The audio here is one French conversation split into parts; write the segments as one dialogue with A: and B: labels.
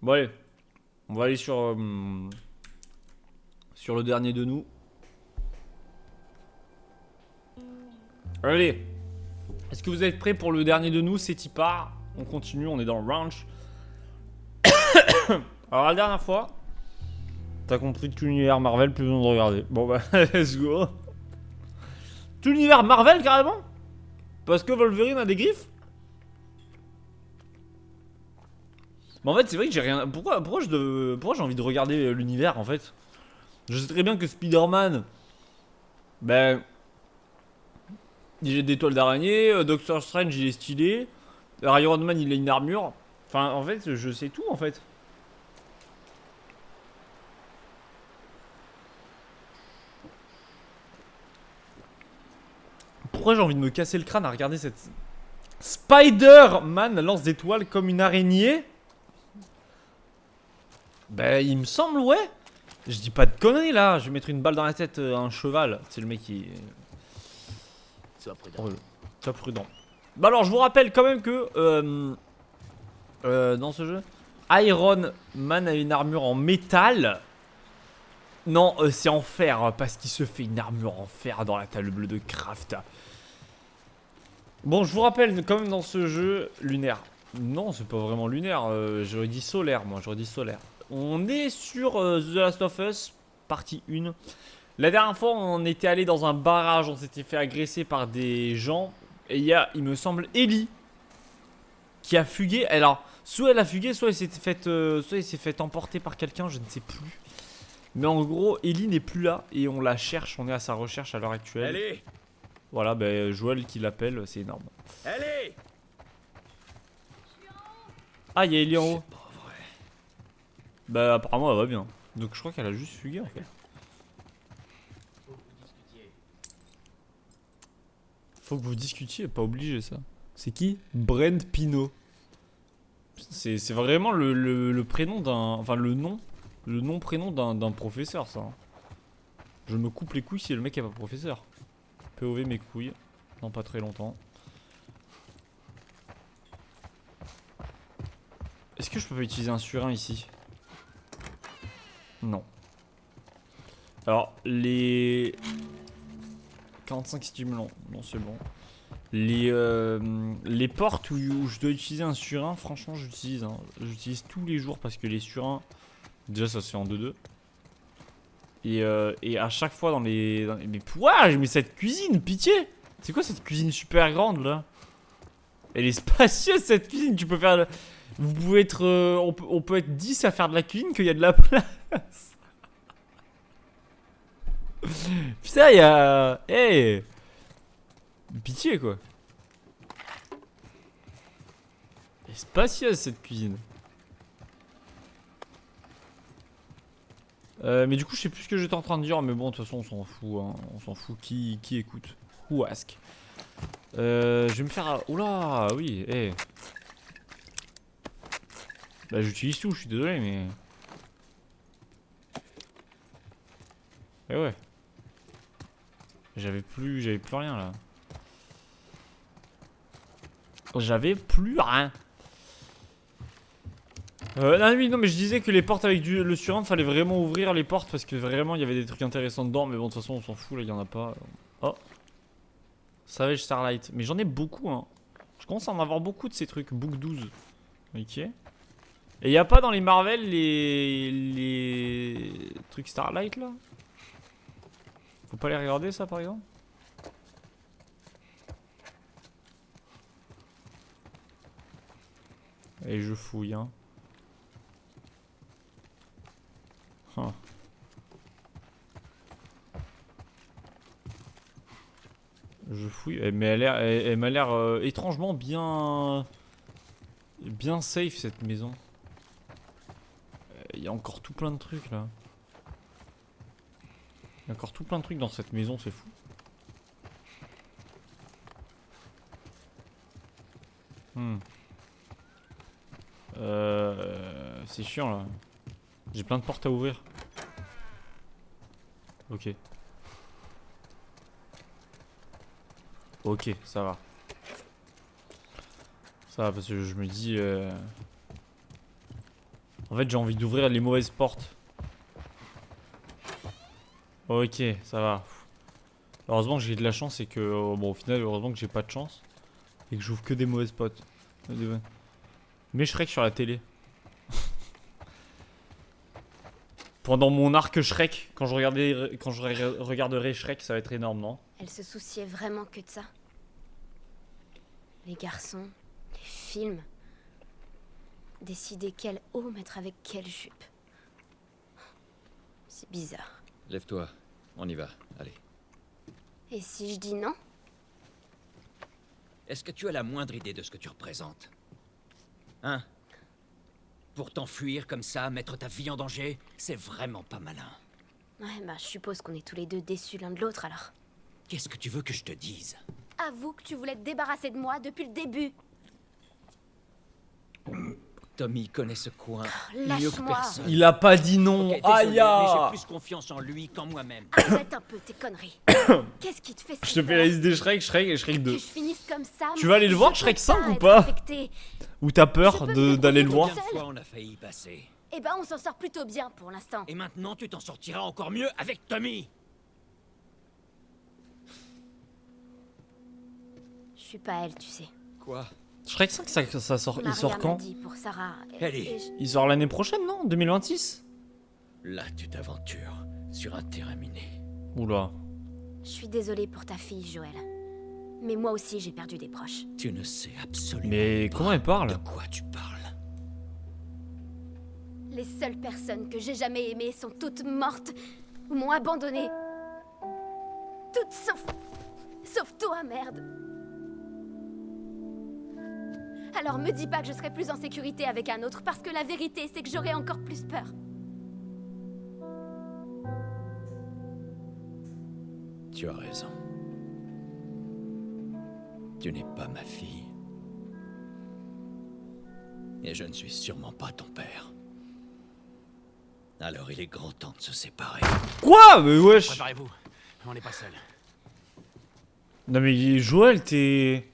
A: Bon allez, on va aller sur le dernier de nous. Allez, est-ce que vous êtes prêts pour le dernier de nous? C'est Tipar. On continue, on est dans le ranch. Alors la dernière fois, t'as compris que tout l'univers Marvel, plus besoin de regarder. Bon bah, let's go. Tout l'univers Marvel carrément? Parce que Wolverine a des griffes? Mais en fait, c'est vrai que j'ai rien. Pourquoi j'ai envie de regarder l'univers en fait? Je sais très bien que Spider-Man, ben, il a des toiles d'araignée. Doctor Strange, il est stylé. Iron Man, il a une armure. Enfin, en fait, je sais tout en fait. Pourquoi j'ai envie de me casser le crâne à regarder cette. Spider-Man lance des toiles comme une araignée? Ben, il me semble, ouais. Je dis pas de conneries là, je vais mettre une balle dans la tête à un cheval. C'est le mec qui.
B: Sois prudent.
A: Oh, sois prudent. Bah alors, je vous rappelle quand même que dans ce jeu, Iron Man a une armure en métal. Non, c'est en fer parce qu'il se fait une armure en fer dans la table bleue de Craft. Bon, je vous rappelle quand même dans ce jeu lunaire. Non, c'est pas vraiment lunaire. J'aurais dit solaire, moi. J'aurais dit solaire. On est sur The Last of Us, partie 1. La dernière fois, on était allé dans un barrage. On s'était fait agresser par des gens. Et il y a, il me semble, Ellie qui a fugué. Alors, soit elle a fugué, soit il s'est fait emporter par quelqu'un. Je ne sais plus. Mais en gros, Ellie n'est plus là. Et on la cherche. On est à sa recherche à l'heure actuelle.
B: Allez,
A: Voilà, bah, Joël qui l'appelle. C'est énorme.
B: allez.
A: Ah, il y a Ellie en haut.
B: Pas vrai.
A: Bah apparemment elle va bien. Donc je crois qu'elle a juste fugué en fait.
B: Faut que vous discutiez.
A: Faut que vous discutiez, pas obligé ça. C'est qui? Brent Pino. C'est vraiment le prénom d'un... Enfin le nom. Le nom prénom d'un professeur ça. Hein. Je me coupe les couilles si le mec est pas professeur. POV mes couilles. Dans pas très longtemps. Est-ce que je peux pas utiliser un surin ici? Non. Alors les... 45 stimulants. Non c'est bon. Les portes où je dois utiliser un surin, franchement j'utilise. Hein. J'utilise tous les jours parce que les surins, déjà ça se fait en 2-2. Et à chaque fois mais pouah, mais cette cuisine, pitié. C'est quoi cette cuisine super grande là? Elle est spacieuse cette cuisine, tu peux faire... Vous pouvez être... on peut être 10 à faire de la cuisine qu'il y a de la place. Putain, il y a... Hey, pitié quoi. Elle est spacieuse cette cuisine. Mais du coup, je sais plus ce que j'étais en train de dire, mais bon, de toute façon, on s'en fout. Hein. On s'en fout qui écoute. Who ask. Je vais me faire. Oula, oui, eh. Bah, j'utilise tout, je suis désolé, mais. Eh ouais. J'avais plus rien là. J'avais plus rien. Non, oui, non, mais je disais que les portes avec le surin, fallait vraiment ouvrir les portes parce que vraiment il y avait des trucs intéressants dedans. Mais bon, de toute façon, on s'en fout là, il y en a pas. Oh, Savage Starlight. Mais j'en ai beaucoup, hein. Je commence à en avoir beaucoup de ces trucs. Book 12. Ok. Et y a pas dans les Marvel les trucs Starlight là? Faut pas les regarder ça par exemple? Et je fouille, hein. Huh. Je fouille, mais elle m'a l'air étrangement bien safe cette maison. Il y a encore tout plein de trucs là. Il y a encore tout plein de trucs dans cette maison, c'est fou. Hmm. C'est chiant là. J'ai plein de portes à ouvrir. Ok. Ok, ça va. Ça va parce que je me dis... En fait, j'ai envie d'ouvrir les mauvaises portes. Ok, ça va. Heureusement que j'ai de la chance et que... bon, au final, heureusement que j'ai pas de chance. Et que j'ouvre que des mauvaises potes. Mais Shrek sur la télé. Pendant mon arc Shrek, quand je regarderai Shrek, ça va être énorme, non?
C: Elle se souciait vraiment que de ça. Les garçons, les films. Décider quel haut mettre avec quelle jupe. C'est bizarre.
D: Lève-toi, on y va, allez.
C: Et si je dis non?
D: Est-ce que tu as la moindre idée de ce que tu représentes? Hein? Pour t'enfuir comme ça, mettre ta vie en danger, c'est vraiment pas malin.
C: Ouais, bah je suppose qu'on est tous les deux déçus l'un de l'autre alors.
D: Qu'est-ce que tu veux que je te dise?
C: Avoue que tu voulais te débarrasser de moi depuis le début.
D: Tommy connaît ce coin mieux que
C: Lâche-moi.
D: personne.
A: Il a pas dit non.
D: Ok, désolé,
A: Aïe
D: mais j'ai
A: ah.
D: plus confiance en lui qu'en moi-même.
C: Arrête un peu tes conneries. Qu'est-ce qui te fait
A: Je te fais la liste des Shrek, Shrek et Shrek
C: que
A: 2.
C: je finisse comme ça?
A: Tu vas aller le voir,
C: je
A: Shrek
C: peux
A: 5 ou
C: être
A: pas?
C: infectée.
A: Ou t'as
C: Je
A: peur
C: peux me
A: d'aller le
C: débrouiller
A: voir?
C: toute
D: Combien de
C: seule.
D: fois on a failli y passer?
C: Eh ben on s'en sort plutôt bien pour l'instant.
D: Et maintenant, tu t'en sortiras encore mieux avec Tommy.
C: Je suis pas elle, tu sais.
D: Quoi?
A: Shrek 5, ça sort, il
C: Maria
A: sort
C: m'a
A: quand?
C: dit pour Sarah.
D: Allez.
A: Il sort l'année prochaine, non? 2026?
D: Là, tu t'aventures sur un terrain miné.
A: Oula.
C: Je suis désolée pour ta fille, Joël. Mais moi aussi, j'ai perdu des proches.
D: Tu ne sais absolument
A: Mais
D: pas
A: comment elle parle?
D: de quoi tu parles.
C: Les seules personnes que j'ai jamais aimées sont toutes mortes ou m'ont abandonnée. Toutes sauf toi, merde. Alors me dis pas que je serai plus en sécurité avec un autre, parce que la vérité, c'est que j'aurai encore plus peur.
D: Tu as raison. Tu n'es pas ma fille. Et je ne suis sûrement pas ton père. Alors il est grand temps de se séparer.
A: Quoi? Mais wesh.
B: Préparez-vous, on n'est pas seul.
A: Non mais Joël, t'es...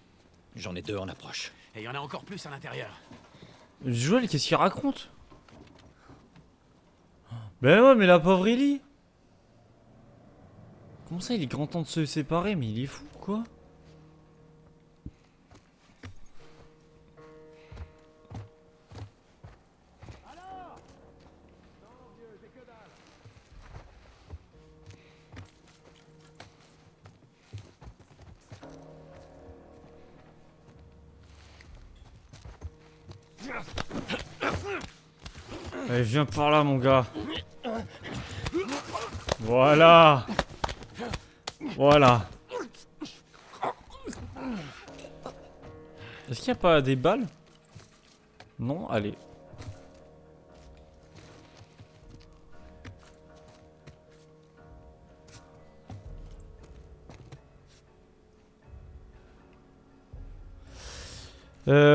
D: J'en ai deux en approche.
B: Et il y en a encore plus à l'intérieur.
A: Joël, qu'est-ce qu'il raconte? Ben ouais, mais la pauvre Ellie. Comment ça, il est grand temps de se séparer? Mais il est fou, quoi. Allez, viens par là, mon gars. Voilà. Voilà. Est-ce qu'il n'y a pas des balles? Non, allez.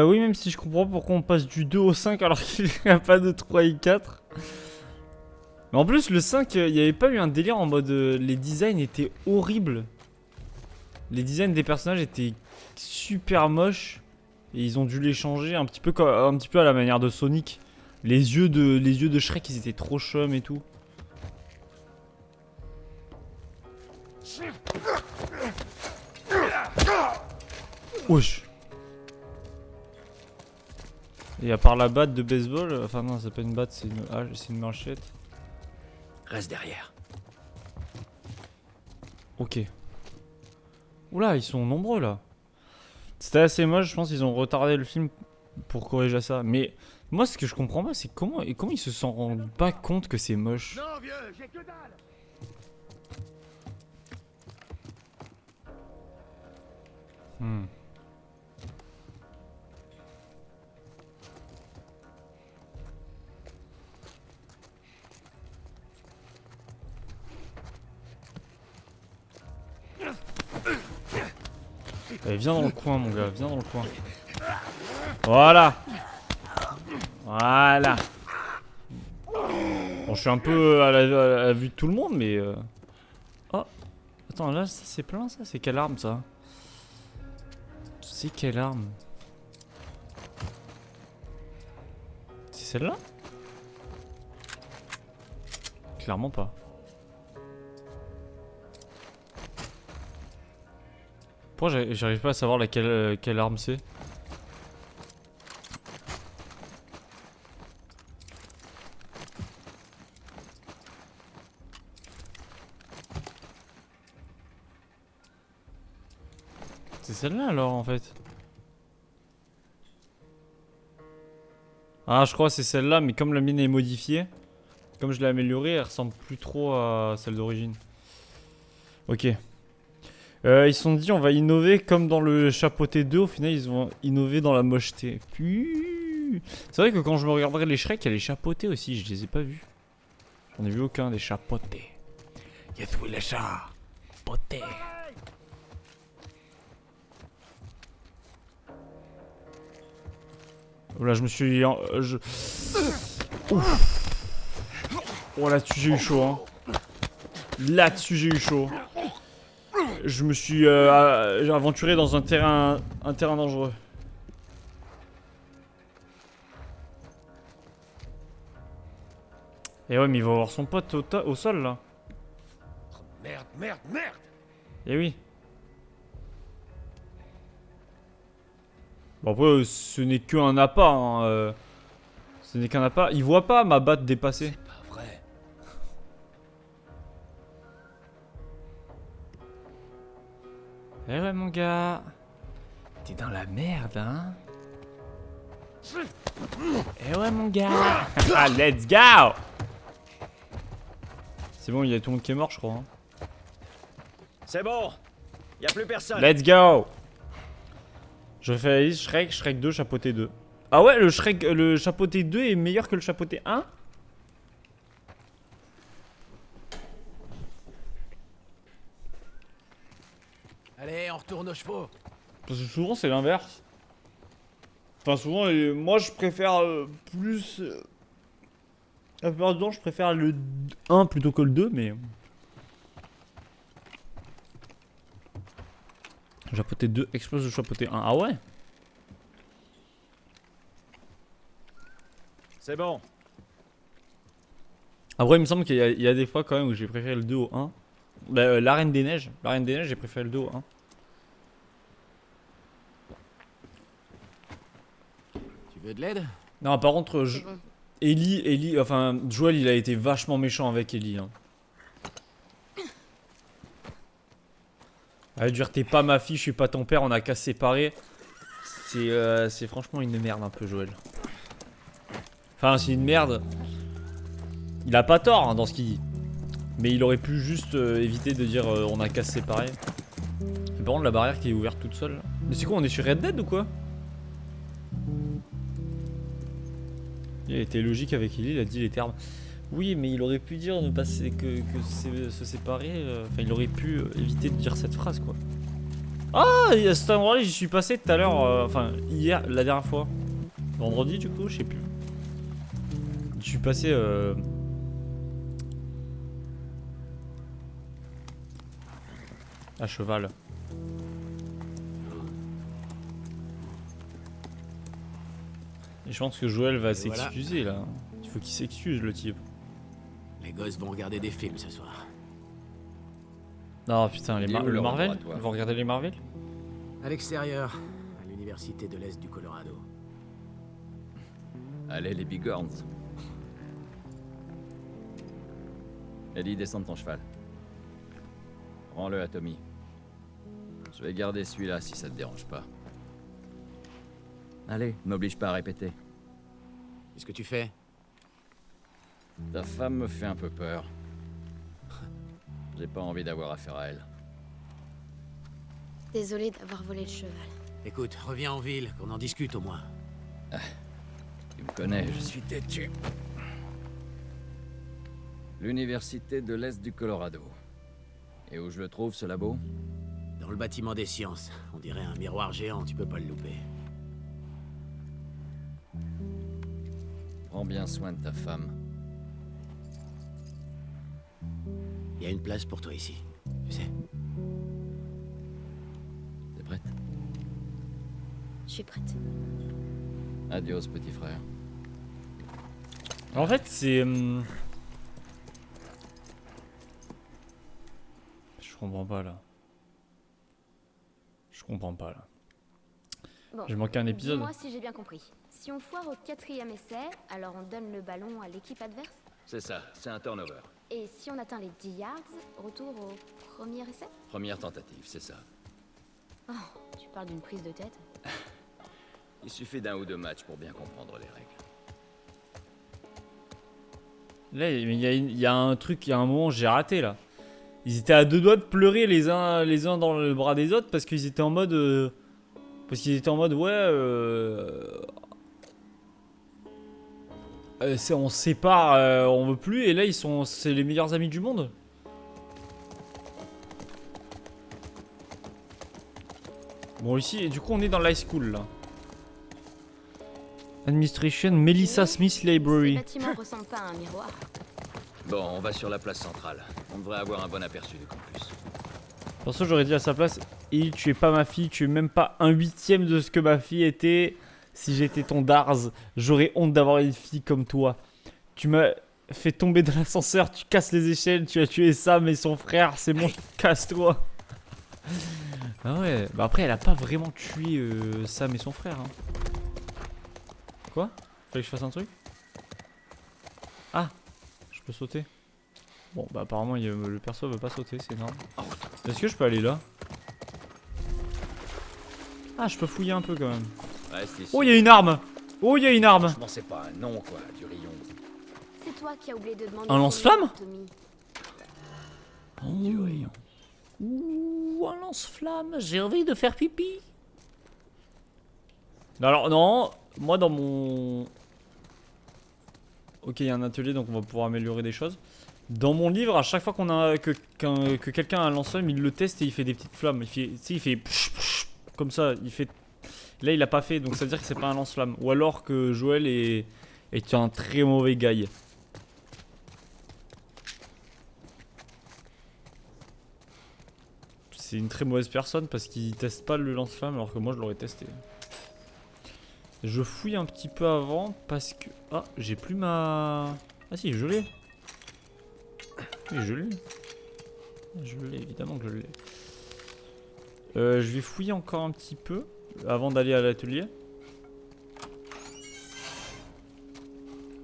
A: Oui, même si je comprends pourquoi on passe du 2 au 5 alors qu'il n'y a pas de 3 et 4. Mais en plus, le 5, il n'y avait pas eu un délire en mode les designs étaient horribles. Les designs des personnages étaient super moches. Et ils ont dû les changer un petit peu à la manière de Sonic. Les yeux de Shrek, ils étaient trop chums et tout. Wesh. Et à part la batte de baseball, enfin non, c'est pas une batte, c'est une manchette.
D: Reste derrière.
A: Ok. Oula, ils sont nombreux là. C'était assez moche, je pense qu'ils ont retardé le film pour corriger ça. Mais moi, ce que je comprends pas, c'est comment ils se sont rendus pas compte que c'est moche.
B: Non, vieux, j'ai que dalle.
A: Hmm. Allez, viens dans le coin, mon gars, viens dans le coin. Voilà. Voilà. Bon, je suis un peu à la vue de tout le monde, mais... Oh. Attends, là, ça c'est plein, ça. C'est quelle arme, ça? C'est quelle arme? C'est celle-là? Clairement pas. Pourquoi j'arrive pas à savoir laquelle quelle arme c'est? C'est celle-là alors en fait. Ah je crois que c'est celle-là mais comme la mine est modifiée, comme je l'ai améliorée, elle ressemble plus trop à celle d'origine. Ok. Ils se sont dit on va innover comme dans le chapeauté 2, au final ils vont innover dans la mocheté. Puis c'est vrai que quand je me regarderai les Shrek, il y a les chapeautés aussi, je les ai pas vus. J'en ai vu aucun des chapeautés. Y'a tous les chapeautés. Oh là je me suis... Ouf. Oh là-dessus j'ai eu chaud hein. Là-dessus j'ai eu chaud. Je me suis aventuré dans un terrain dangereux. Et ouais mais il va voir son pote au sol là.
B: Oh, merde, merde, merde.
A: Et oui. Bon après ce n'est qu'un appât hein, ce n'est qu'un appât. Il voit pas ma batte dépasser.
B: C'est pas vrai.
A: Eh ouais mon gars. T'es dans la merde hein. Eh ouais mon gars. Ah let's go. C'est bon, il y a tout le monde qui est mort je crois hein.
D: C'est bon. Y a plus personne.
A: Let's go. Je refais la liste Shrek, Shrek 2, chapeauté 2. Ah ouais, le chapeauté 2 est meilleur que le chapeauté 1?
B: Allez, on retourne aux chevaux.
A: Parce que souvent c'est l'inverse. Enfin souvent, moi je préfère plus... la plupart du temps je préfère le 1 plutôt que le 2, mais... Chapeauté 2 explose le chapeauté 1. Ah ouais?
D: C'est bon.
A: Après il me semble qu'il y a des fois quand même où j'ai préféré le 2 au 1. Bah, la Reine des Neiges. La Reine des Neiges j'ai préféré le 2 au 1.
B: Tu veux de l'aide?
A: Non par contre,
C: C'est bon.
A: Ellie, enfin Joel il a été vachement méchant avec Ellie hein. Elle a dû dire t'es pas ma fille, je suis pas ton père, on a qu'à se séparer. C'est franchement une merde un peu Joel. Enfin c'est une merde. Il a pas tort hein, dans ce qu'il dit. Mais il aurait pu juste éviter de dire on a qu'à se séparer. Et par contre la barrière qui est ouverte toute seule. Là. Mais c'est quoi, on est sur Red Dead ou quoi? Il a été logique avec Ellie, il a dit les termes. Oui, mais il aurait pu dire ne pas se séparer. Enfin, il aurait pu éviter de dire cette phrase, quoi. Ah, à cet endroit-là, j'y suis passé tout à l'heure. Enfin, hier, la dernière fois. Vendredi, du coup, je sais plus. Je suis passé. À cheval. Et je pense que Joël va s'excuser là. Il faut qu'il s'excuse, le type.
B: Les gosses vont regarder des films ce soir.
A: Non, putain,
E: Il est où,
A: le
E: le
A: Marvel?
E: laboratoire?
A: Ils vont regarder les Marvel?
B: À l'extérieur, à l'université de l'Est du Colorado.
E: Allez, les bigorns. Ellie, descends de ton cheval. Rends-le à Tommy. Je vais garder celui-là si ça te dérange pas. Allez, m'oblige pas à répéter.
B: Qu'est-ce que tu fais?
E: Ta femme me fait un peu peur. J'ai pas envie d'avoir affaire à elle.
C: Désolée d'avoir volé le cheval.
B: Écoute, reviens en ville, qu'on en discute au moins.
E: Tu me connais, je suis têtu. L'université de l'Est du Colorado. Et où je le trouve, ce labo?
B: Dans le bâtiment des sciences. On dirait un miroir géant, tu peux pas le louper.
E: Prends bien soin de ta femme.
B: Il y a une place pour toi ici, tu sais.
E: T'es prête?
C: Je suis prête.
E: Adios, petit frère.
A: En fait, c'est. comprends pas là. Je comprends pas là.
C: Bon,
A: J'ai manqué un épisode.
C: dis-moi si j'ai bien compris. Si on foire au 4e essai, alors on donne le ballon à l'équipe adverse.
E: C'est ça, c'est un turnover.
C: Et si on atteint les 10 yards, retour au premier essai.
E: Première tentative, c'est ça.
C: Oh, tu parles d'une prise de tête.
E: Il suffit d'un ou deux matchs pour bien comprendre les règles.
A: Là, il y a un truc, il y a un moment, j'ai raté là. Ils étaient à deux doigts de pleurer les uns dans le bras des autres parce qu'ils étaient en mode. Ouais. On se sépare, on veut plus. Et là, c'est les meilleurs amis du monde. Bon, ici, du coup, on est dans l'high school là. Administration, Melissa Smith Library.
C: Ce bâtiment ressemble pas à un miroir.
E: Bon, on va sur la place centrale. On devrait avoir un bon aperçu du campus.
A: Perso, j'aurais dit à sa place, et tu es pas ma fille, tu es même pas un huitième de ce que ma fille était. Si j'étais ton Darz, j'aurais honte d'avoir une fille comme toi. Tu m'as fait tomber dans l'ascenseur, tu casses les échelles, tu as tué Sam et son frère, c'est bon, casse-toi. Ah ouais, bah après elle a pas vraiment tué Sam et son frère. Hein. Quoi? Fallait que je fasse un truc? Ah, je peux sauter. Bon bah apparemment le perso veut pas sauter, c'est énorme. Est-ce que je peux aller là? Ah, je peux fouiller un peu quand même.
E: Reste ici.
A: Oh, il y a une arme! Oh, il y a une arme!
E: Franchement, c'est pas un nom, quoi, du rayon.
C: C'est toi qui as oublié de demander.
A: Un lance-flamme?
C: Tommy.
E: Du rayon.
A: Ouh, un lance-flamme, j'ai envie de faire pipi. Alors, non, moi dans mon... Ok, il y a un atelier, donc on va pouvoir améliorer des choses. Dans mon livre, à chaque fois que quelqu'un a un lance-flamme, il le teste et il fait des petites flammes. Il fait comme ça, il fait... Là, il a pas fait, donc ça veut dire que c'est pas un lance-flamme. Ou alors que Joël est un très mauvais guy. C'est une très mauvaise personne parce qu'il teste pas le lance-flamme alors que moi je l'aurais testé. Je fouille un petit peu avant parce que... Ah, j'ai plus ma... Ah si, je l'ai. Oui, je l'ai. Je l'ai, évidemment que je l'ai. Je vais fouiller encore un petit peu avant d'aller à l'atelier.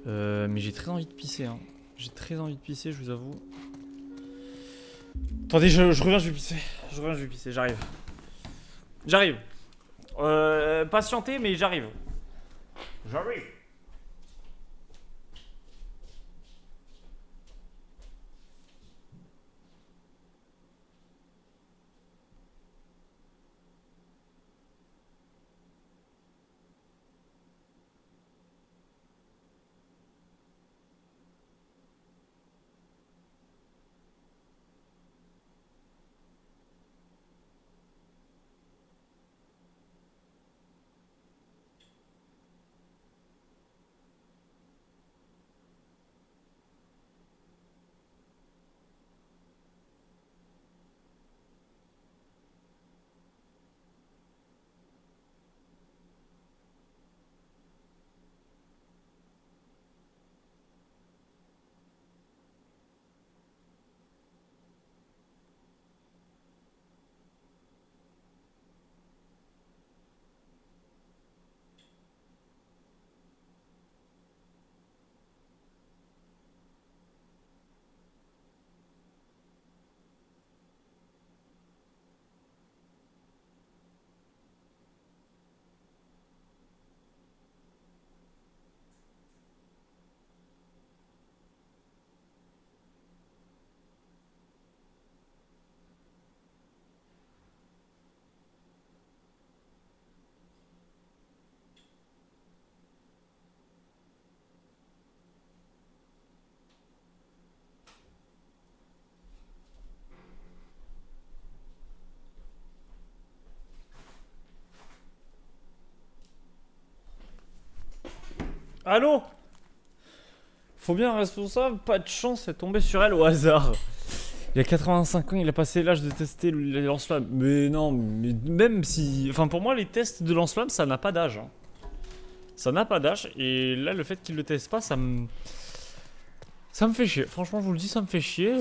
A: Mais j'ai très envie de pisser. Hein. J'ai très envie de pisser, je vous avoue. Attendez, je reviens, je vais pisser. Je reviens, je vais pisser, j'arrive. J'arrive. Patientez, mais j'arrive. J'arrive. Allô? Faut bien un responsable, pas de chance, c'est tombé sur elle au hasard. Il a 85 ans, il a passé l'âge de tester les lance-flammes. Mais non, mais même si... Enfin pour moi les tests de lance-flammes ça n'a pas d'âge. Hein. Ça n'a pas d'âge et là le fait qu'il le teste pas ça me Ça me fait chier. Franchement, je vous le dis, ça me fait chier.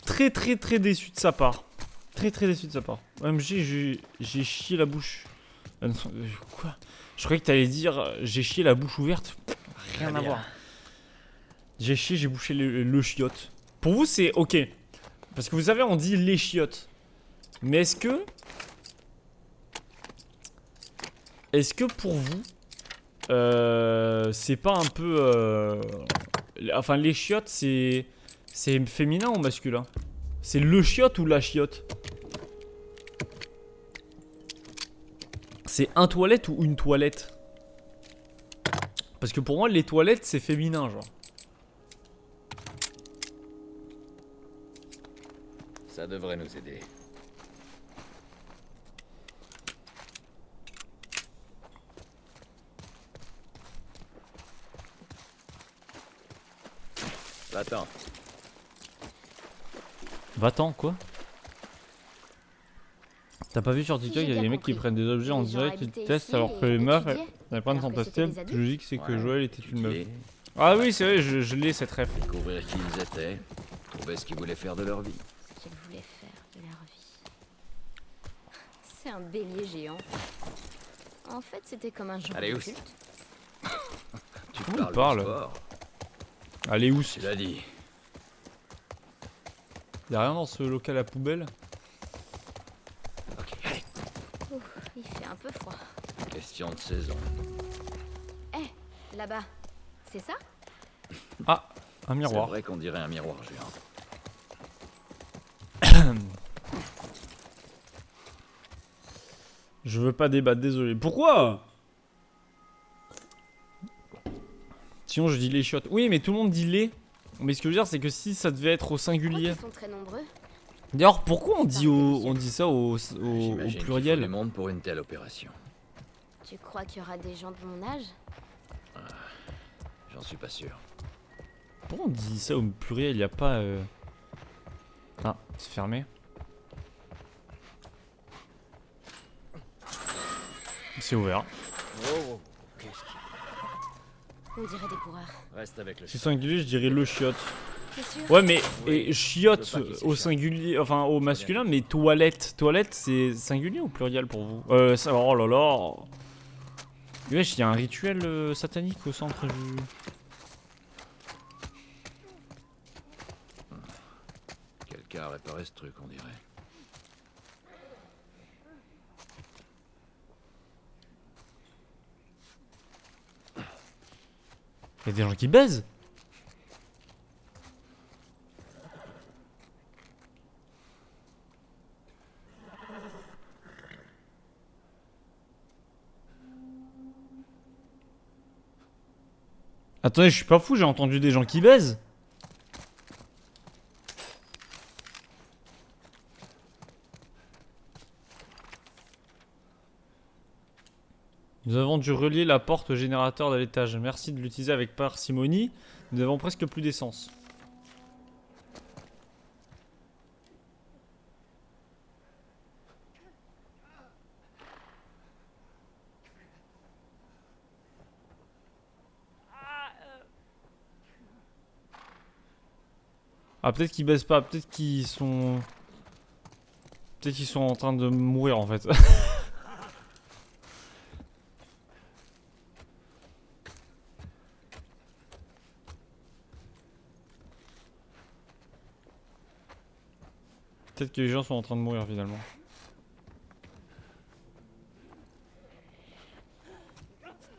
A: Très déçu de sa part. Très déçu de sa part. OMG, j'ai chié la bouche. Non, quoi? Je croyais que t'allais dire j'ai chié la bouche ouverte. Rien à voir. J'ai chié, j'ai bouché le chiotte. Pour vous, c'est ok. Parce que vous savez, on dit les chiottes. Mais est-ce que pour vous, c'est pas un peu... Enfin, les chiottes, c'est féminin ou masculin? C'est le chiotte ou la chiotte? C'est un toilette ou une toilette? Parce que pour moi, les toilettes, c'est féminin, genre.
E: Ça devrait nous aider. Va-t'en.
A: Va-t'en, quoi? T'as pas vu sur TikTok, il y a des mecs qui prennent des objets en direct, ils testent alors que les meufs, elles prennent sans tester. Le plus logique, c'est que Joël était une meuf. Ah oui, c'est vrai, je l'ai cette ref.
E: Découvrir qui ils étaient, trouver ce qu'ils voulaient faire de leur vie.
C: Ce qu'ils voulaient faire de leur vie. C'est un bélier géant. En fait, c'était comme un genre
E: Allez,
C: de
E: où
C: culte.
E: Tu
A: Comment il
E: parles
A: parle
E: de sport.
A: Allez, où?
E: Tu l'as dit.
A: Y'a rien dans ce local à poubelle?
E: Ok, allez.
C: Ouf, il fait un peu froid.
E: Question de saison.
C: Eh, là-bas. C'est ça?
A: Ah, un
E: C'est
A: miroir.
E: vrai qu'on dirait un miroir géant.
A: Je veux pas débattre, désolé. Pourquoi? Sinon je dis les chiottes. Oui, mais tout le monde dit les. Mais ce que je veux dire, c'est que si ça devait être au singulier.
C: Ils sont très nombreux.
A: D'ailleurs, pourquoi on dit ça au
E: J'imagine qu'il faut
A: pluriel?
E: du monde pour une telle opération.
C: Tu crois qu'il y aura des gens de mon âge?
E: J'en suis pas sûr.
A: Pourquoi on dit ça au pluriel? Il y a pas. Ah, c'est fermé. C'est ouvert.
C: On dirait des coureurs.
E: Reste avec le
A: Si singulier, je dirais le chiotte.
C: C'est sûr?
A: Ouais, mais
E: Oui,
A: et chiotte
E: je veux pas qu'il
A: au
E: s'échappe.
A: singulier, enfin au masculin, mais toilette. Toilette, c'est singulier ou pluriel pour vous? Ça, oh là là. Wesh, il y a un rituel satanique au centre du.
E: Quelqu'un a réparé ce truc, on dirait.
A: Il y a des gens qui baisent. Attendez, je suis pas fou, j'ai entendu des gens qui baisent. Nous avons dû relier la porte au générateur de l'étage. Merci de l'utiliser avec parcimonie. Nous n'avons presque plus d'essence. Ah, peut-être qu'ils baissent pas, peut-être qu'ils sont... Peut-être qu'ils sont en train de mourir en fait. Peut-être que les gens sont en train de mourir finalement.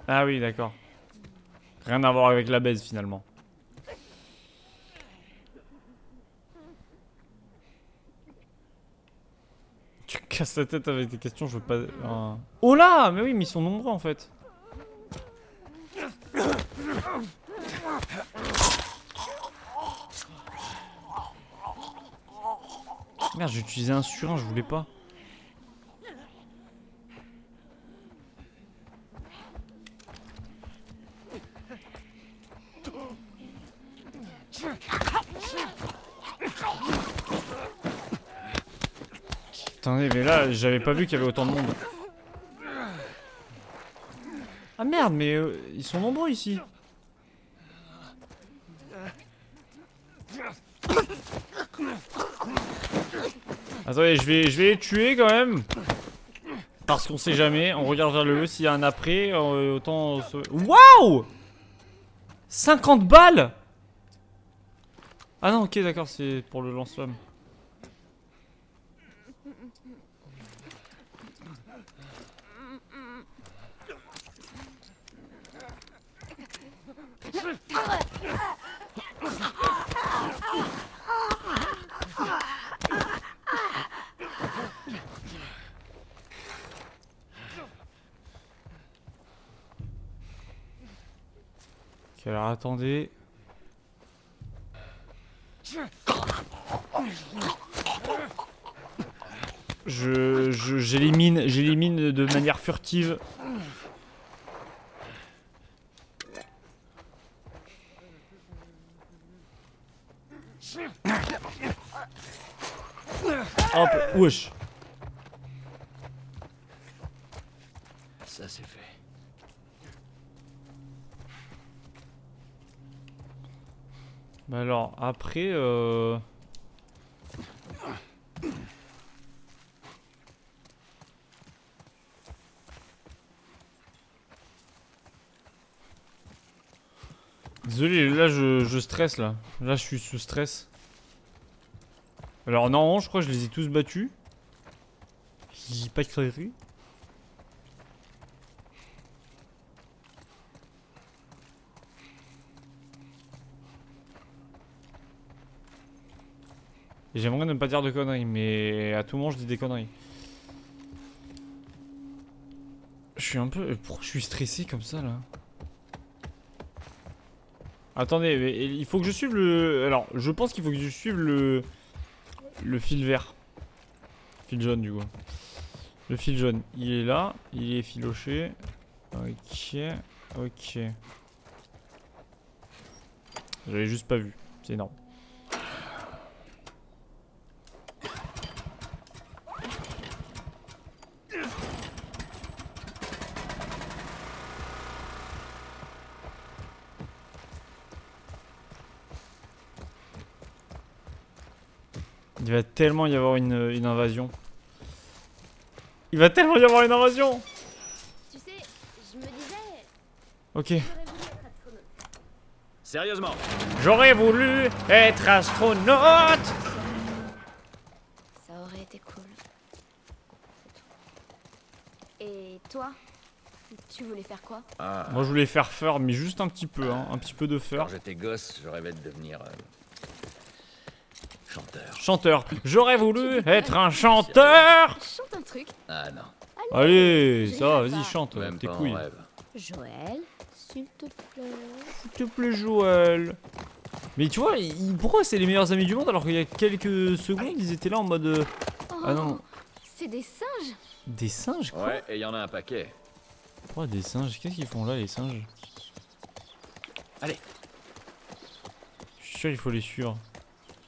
A: Ah oui, d'accord. Rien à voir avec la baise finalement. Tu casses la tête avec tes questions, je veux pas... Oh là! Mais oui, mais ils sont nombreux en fait. Merde, j'ai utilisé un surin, je voulais pas. Attendez, mais là, j'avais pas vu qu'il y avait autant de monde. Ah merde, mais ils sont nombreux ici. Attendez, je vais les tuer quand même. Parce qu'on sait jamais. On regarde vers le haut. S'il y a un après, autant... Waouh 50 balles. Ah non, ok, d'accord, c'est pour le lance-flamme. Ok, alors attendez. J'élimine de manière furtive. Hop, wesh.
E: Ça, c'est fait.
A: Bah alors, après, désolé, là je stresse là. Là je suis sous stress. Alors normalement je crois que je les ai tous battus. J'ai pas cru. Et j'aimerais ne pas dire de conneries, mais à tout moment je dis des conneries. Je suis un peu... Pourquoi je suis stressé comme ça là? Attendez, mais il faut que je suive le... Alors, je pense qu'il faut que je suive le fil vert. Fil jaune du coup. Le fil jaune, il est là, il est filoché. Ok, ok. J'avais juste pas vu, c'est énorme. Il va tellement y avoir une invasion. Il va tellement y avoir une invasion.
C: Tu sais, je me disais...
A: Ok.
C: J'aurais
E: Sérieusement,
C: voulu être astronaute.
A: J'aurais voulu être astronaute.
C: Ça aurait été cool. Et toi? Tu voulais faire quoi?
A: Moi je voulais faire fur, mais juste un petit peu, hein, un petit peu de fur.
E: quand j'étais gosse, je rêvais de devenir chanteur.
A: Chanteur. J'aurais voulu être un chanteur.
C: Chante un truc.
E: Ah non,
A: Allez,
C: J'ai
A: ça va,
C: pas.
A: vas-y, chante,
E: même
A: tes
E: pas
A: couilles.
E: en rêve.
C: Joël, s'il te plaît.
A: S'il te plaît, Joël. Mais tu vois, pourquoi c'est les meilleurs amis du monde alors qu'il y a quelques secondes, ils étaient là en mode... Ah non.
C: C'est des singes.
A: Des singes quoi?
E: Ouais, et il y en a un paquet.
A: Pourquoi des singes? Qu'est-ce qu'ils font là, les singes?
E: Allez.
A: Je suis sûr il faut les suivre.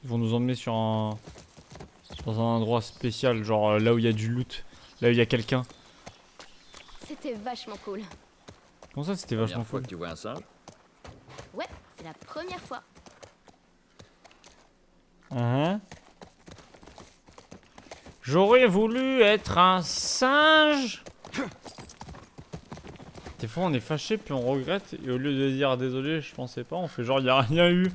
A: Ils vont nous emmener sur un... Dans un endroit spécial, genre là où il y a du loot. Là où il y a quelqu'un.
C: C'était vachement cool.
A: Comment ça c'était
E: Première
A: vachement
E: fois
A: cool?
E: que tu vois un singe.
C: Ouais, c'est la première fois.
A: J'aurais voulu être un singe. Des fois on est fâché puis on regrette et au lieu de dire désolé je pensais pas on fait genre y a rien eu.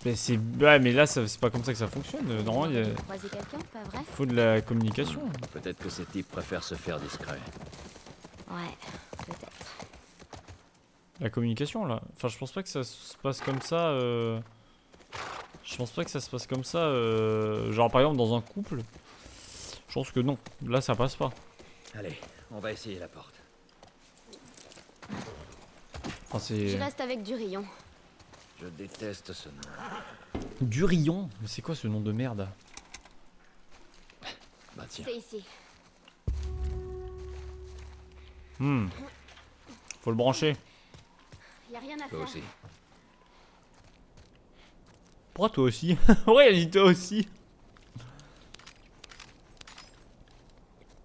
A: Mais c'est... Ouais mais là c'est pas comme ça que ça fonctionne. Normalement il
C: Croiser quelqu'un, pas vrai?
A: faut de la communication.
E: Peut-être que ces types préfèrent se faire discret.
C: Ouais, peut-être.
A: La communication là. Enfin je pense pas que ça se passe comme ça. Je pense pas que ça se passe comme ça. Genre par exemple dans un couple. Je pense que non. Là ça passe pas.
E: Allez, on va essayer la porte.
A: Enfin c'est...
C: Je reste avec du rayon.
E: Je déteste ce nom.
A: Durillon. Mais c'est quoi ce nom de merde?
E: Bah tiens,
C: C'est ici.
A: Faut le brancher.
C: Y a rien à
E: toi
C: faire.
E: aussi.
A: Pourquoi toi aussi? Ouais, elle dit toi aussi.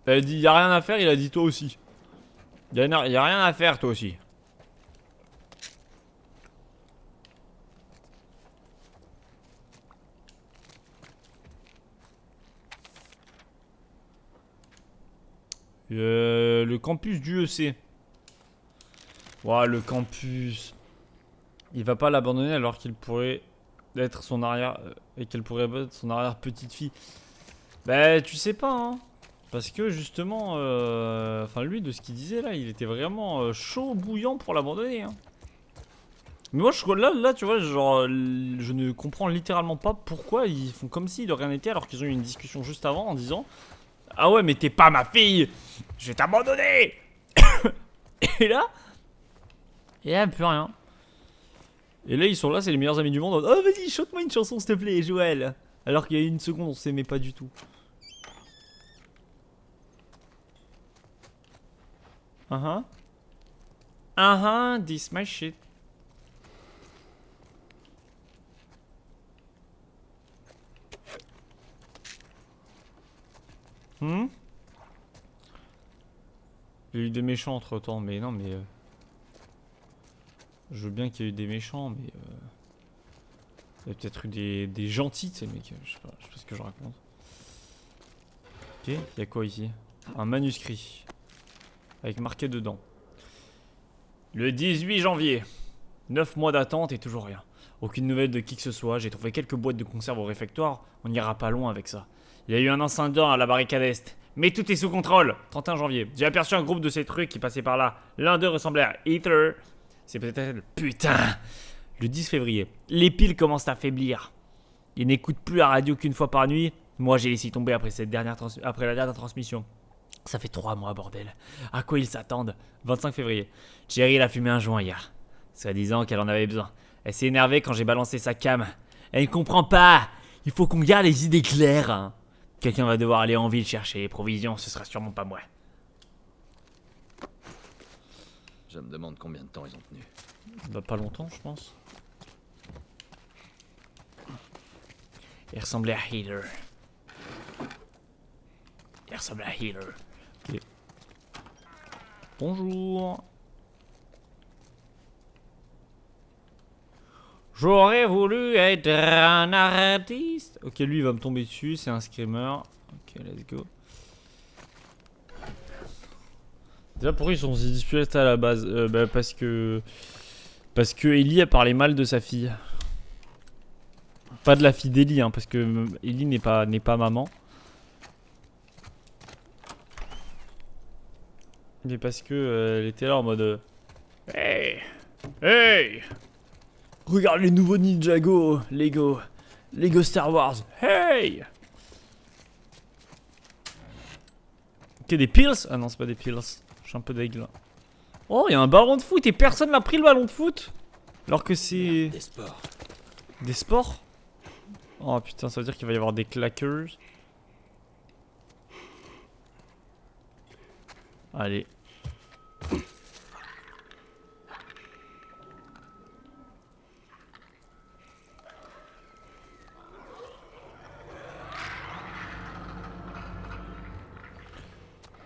A: Elle a dit y a rien à faire, il a dit toi aussi. Y a rien à faire toi aussi. Le campus du EC. Ouah, le campus. Il va pas l'abandonner alors qu'il pourrait être son arrière... et qu'elle pourrait être son arrière petite fille. Bah, tu sais pas, hein. Parce que justement... Enfin, lui, de ce qu'il disait là, il était vraiment chaud, bouillant pour l'abandonner, hein. Mais moi, là, tu vois, genre, je ne comprends littéralement pas pourquoi ils font comme s'il de rien n'était alors qu'ils ont eu une discussion juste avant en disant ah ouais, mais t'es pas ma fille, je vais t'abandonner. Et là, plus rien. Et là, ils sont là, c'est les meilleurs amis du monde. Oh, vas-y, chante-moi une chanson, s'il te plaît, Joël. Alors qu'il y a une seconde, on s'aimait pas du tout. This my shit. Il y a eu des méchants entre temps, mais non, mais. Je veux bien qu'il y ait eu des méchants, mais. Il y a peut-être eu des gentils, tu sais, mec. Je sais pas ce que je raconte. Ok, il y a quoi ici? Un manuscrit. Avec marqué dedans. Le 18 janvier. 9 mois d'attente et toujours rien. Aucune nouvelle de qui que ce soit. J'ai trouvé quelques boîtes de conserve au réfectoire. On n'ira pas loin avec ça. Il y a eu un incendie à la barricade Est. Mais tout est sous contrôle. 31 janvier. J'ai aperçu un groupe de ces trucs qui passaient par là. L'un d'eux ressemblait à Ether. C'est peut-être elle. Putain. Le 10 février. Les piles commencent à faiblir. Ils n'écoutent plus la radio qu'une fois par nuit. Moi, j'ai laissé tomber après la dernière transmission. Ça fait 3 mois, bordel. À quoi ils s'attendent? 25 février. Jerry, elle a fumé un joint hier. Soi-disant qu'elle en avait besoin. Elle s'est énervée quand j'ai balancé sa cam. Elle ne comprend pas. Il faut qu'on garde les idées claires. Hein. Quelqu'un va devoir aller en ville chercher les provisions. Ce sera sûrement pas moi.
E: Je me demande combien de temps ils ont tenu.
A: Bah, pas longtemps, je pense. Il ressemblait à Healer. Il ressemble à Healer. Ok. Bonjour. J'aurais voulu être un artiste. Ok, lui il va me tomber dessus, c'est un screamer. Ok, let's go. Déjà, pourquoi ils sont si disputés à la base? Bah, parce que Ellie a parlé mal de sa fille. Pas de la fille d'Ellie, hein, parce que Ellie n'est pas maman. Mais parce que elle était là en mode hey, hey, regarde les nouveaux Ninjago, Lego Star Wars, hey. Ok, des pills? Ah non, c'est pas des pills. Je suis un peu deg là. Oh, il y a un ballon de foot et personne n'a pris le ballon de foot. Alors que c'est
B: Des sports.
A: des sports. Oh putain, ça veut dire qu'il va y avoir des claqueurs. Allez.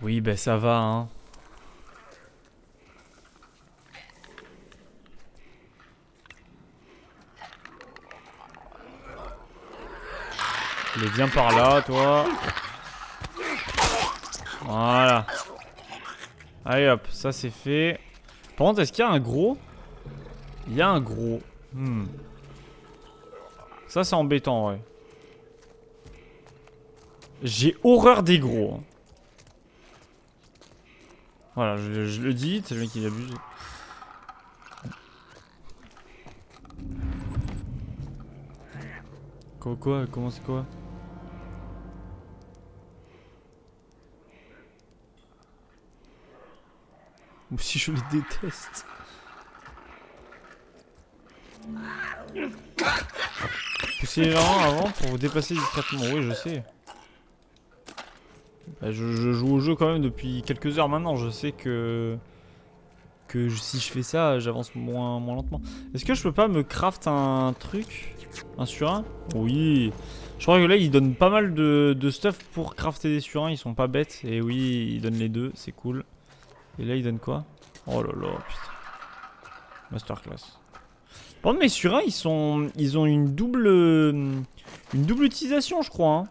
A: Oui, ben ça va, hein. Allez, viens par là, toi. Voilà. Allez hop, ça c'est fait. Par contre, est-ce qu'il y a un gros? Il y a un gros. Ça c'est embêtant, ouais. J'ai horreur des gros. Hein. Voilà, je le dis, c'est le mec qui abuse. Quoi? Comment c'est quoi? Ou si je les déteste. Poussez les gens avant pour vous dépasser discrètement. Oui, je sais. Bah, je joue au jeu quand même depuis quelques heures maintenant. Je sais que si je fais ça, j'avance moins lentement. Est-ce que je peux pas me craft un truc? Un surin? Oui. Je crois que là, ils donnent pas mal de stuff pour crafter des surins. Ils sont pas bêtes. Et oui, ils donnent les deux. C'est cool. Et là, ils donnent quoi? Oh là là, putain. Masterclass. Par contre, mes surins, ils ont une double utilisation, je crois. Hein.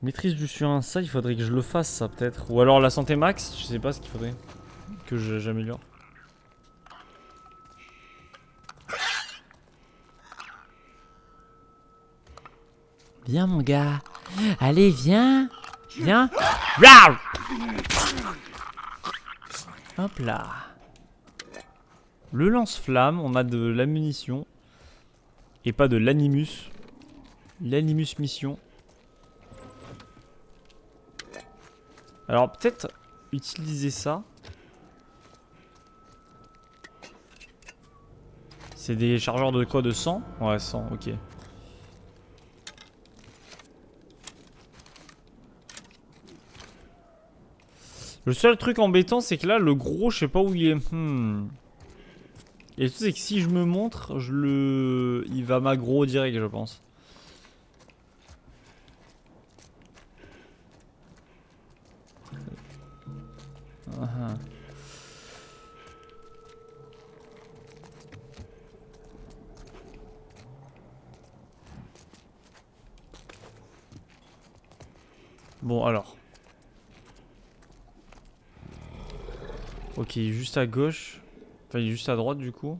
A: Maîtrise du surin, ça il faudrait que je le fasse ça peut-être. Ou alors la santé max, je sais pas ce qu'il faudrait que j'améliore. Viens mon gars. Allez viens. Viens. Hop là. Le lance-flamme, on a de la munition. Et pas de l'animus. L'animus mission. Alors peut-être utiliser ça. C'est des chargeurs de quoi? De 100? Ouais 100, ok. Le seul truc embêtant c'est que là le gros je sais pas où il est. Et le truc c'est que si je me montre, il va m'aggro direct je pense. Bon alors. Ok, il est juste à gauche. Enfin, il est juste à droite du coup.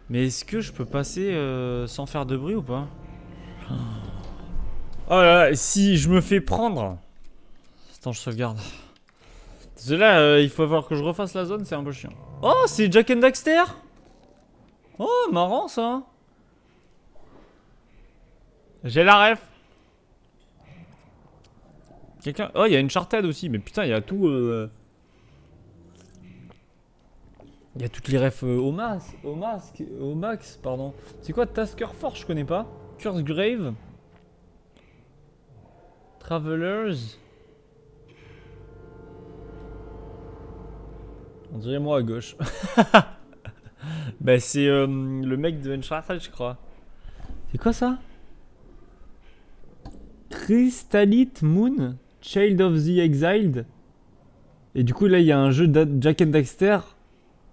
A: Mais est-ce que je peux passer sans faire de bruit ou pas? Oh là là, si je me fais prendre. Attends, je sauvegarde. Parce que là, il faut voir que je refasse la zone, c'est un peu chiant. Oh, c'est Jak and Daxter. Oh, marrant ça. J'ai la ref. Quelqu'un... Oh, il y a une Uncharted aussi, mais putain, il y a tout... Il y a toutes les refs au max, pardon. C'est quoi Tasker Force, je connais pas. Curse Grave. Travelers. On dirait moi à gauche. Bah c'est le mec de Uncharted je crois. C'est quoi ça? Crystallite Moon, Child of the Exiled. Et du coup là il y a un jeu de Jak and Daxter.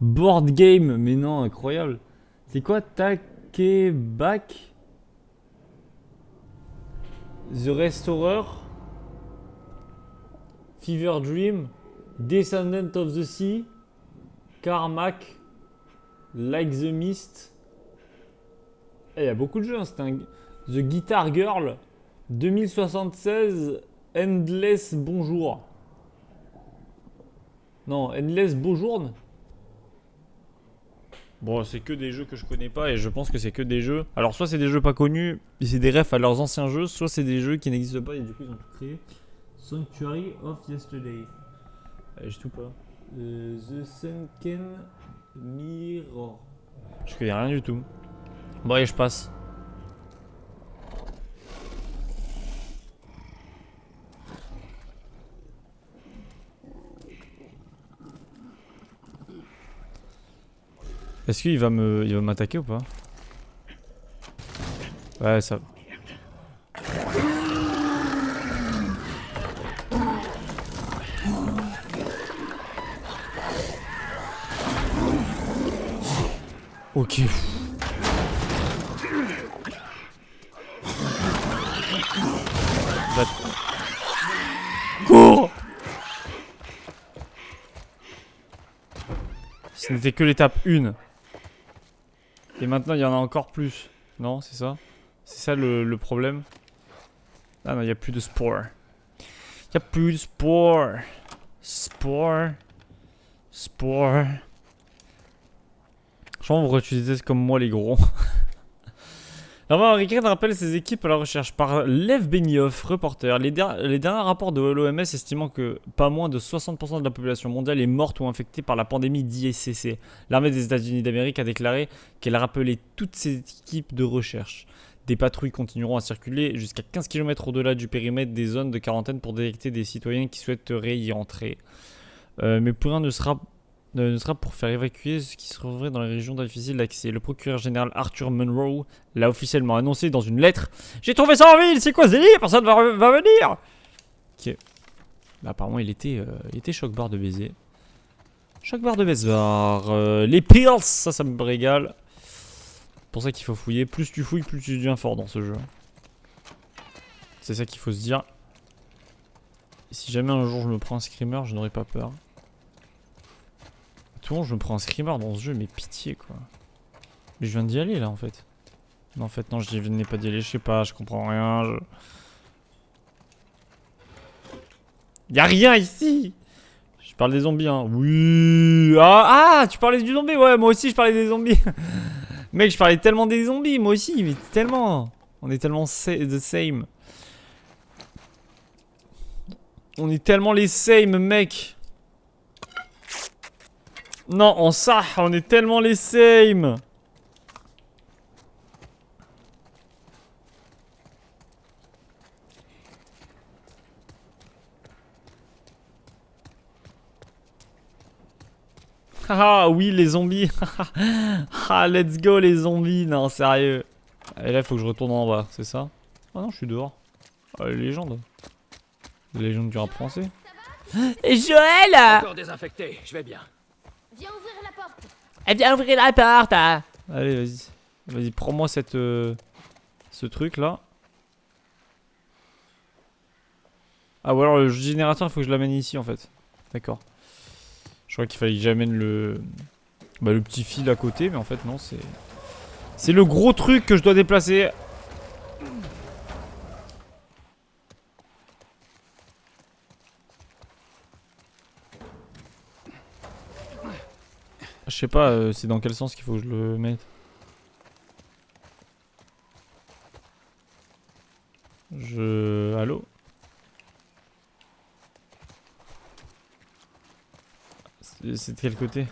A: Board game, mais non, incroyable. C'est quoi Takebak The Restorer, Fever Dream, Descendant of the Sea, Carmack, Like the Mist. Il y a beaucoup de jeux, hein. C'est un... The Guitar Girl, 2076, Endless Bonjour. Non, Endless Beaujourne. Bon, c'est que des jeux que je connais pas et je pense que c'est que des jeux. Alors, soit c'est des jeux pas connus, et c'est des refs à leurs anciens jeux, soit c'est des jeux qui n'existent pas et du coup ils ont tout créé. Sanctuary of Yesterday. Allez, je tout pas. The Sunken Mirror. Je connais rien du tout. Bon, allez, je passe. Est-ce qu'il va m'attaquer ou pas? Ouais, ça... Ok. Cours! Ce n'était que l'étape 1. Et maintenant il y en a encore plus. Non, c'est ça? C'est ça le problème? Ah non, il n'y a plus de spores. Il n'y a plus de spores. Spores. Spores. Je pense que vous utilisez comme moi les gros. Alors, Rickard rappelle ses équipes à la recherche par Lev Benioff, reporter. Les derniers rapports de l'OMS estimant que pas moins de 60% de la population mondiale est morte ou infectée par la pandémie d'ISCC. L'armée des États-Unis d'Amérique a déclaré qu'elle a rappelé toutes ses équipes de recherche. Des patrouilles continueront à circuler jusqu'à 15 km au-delà du périmètre des zones de quarantaine pour détecter des citoyens qui souhaiteraient y entrer. Mais plus rien ne sera pour faire évacuer ce qui se trouverait dans les régions difficiles d'accès. Le procureur général Arthur Monroe l'a officiellement annoncé dans une lettre. J'ai trouvé ça en ville, c'est quoi ce délire? Personne va venir. Ok. Bah, apparemment il était choc-barre de baiser. Choc-barre de baiser. Les pills, ça me régale. C'est pour ça qu'il faut fouiller. Plus tu fouilles, plus tu deviens fort dans ce jeu. C'est ça qu'il faut se dire. Si jamais un jour je me prends un screamer, je n'aurai pas peur. Tout le monde, je me prends un screamer dans ce jeu, mais pitié quoi. Mais je viens d'y aller là en fait. Non, en fait, non, je venais pas d'y aller, je sais pas, je comprends rien. Y'a rien ici! Je parle des zombies, hein. Oui! Ah, tu parlais du zombie? Ouais, moi aussi je parlais des zombies. Mec, je parlais tellement des zombies, moi aussi, mais tellement. On est tellement the same. On est tellement les same, mec. Non, en ça, on est tellement les same. Ah oui, les zombies. Ah, let's go les zombies. Non, sérieux. Et là, il faut que je retourne en bas, c'est ça? Ah non, je suis dehors. Ah, les légendes. Les légendes du rap français. Et Joël!
B: Encore désinfecté, je vais bien.
C: Viens ouvrir la porte.
A: Elle vient ouvrir la porte. Allez, vas-y. Vas-y, prends-moi cette... ce truc là. Ah, ou alors le générateur, il faut que je l'amène ici en fait. D'accord. Je crois qu'il fallait que j'amène le... Bah, le petit fil à côté, mais en fait non, c'est... C'est le gros truc que je dois déplacer. Je sais pas, c'est dans quel sens qu'il faut que je le mette. Allô? C'est de quel côté?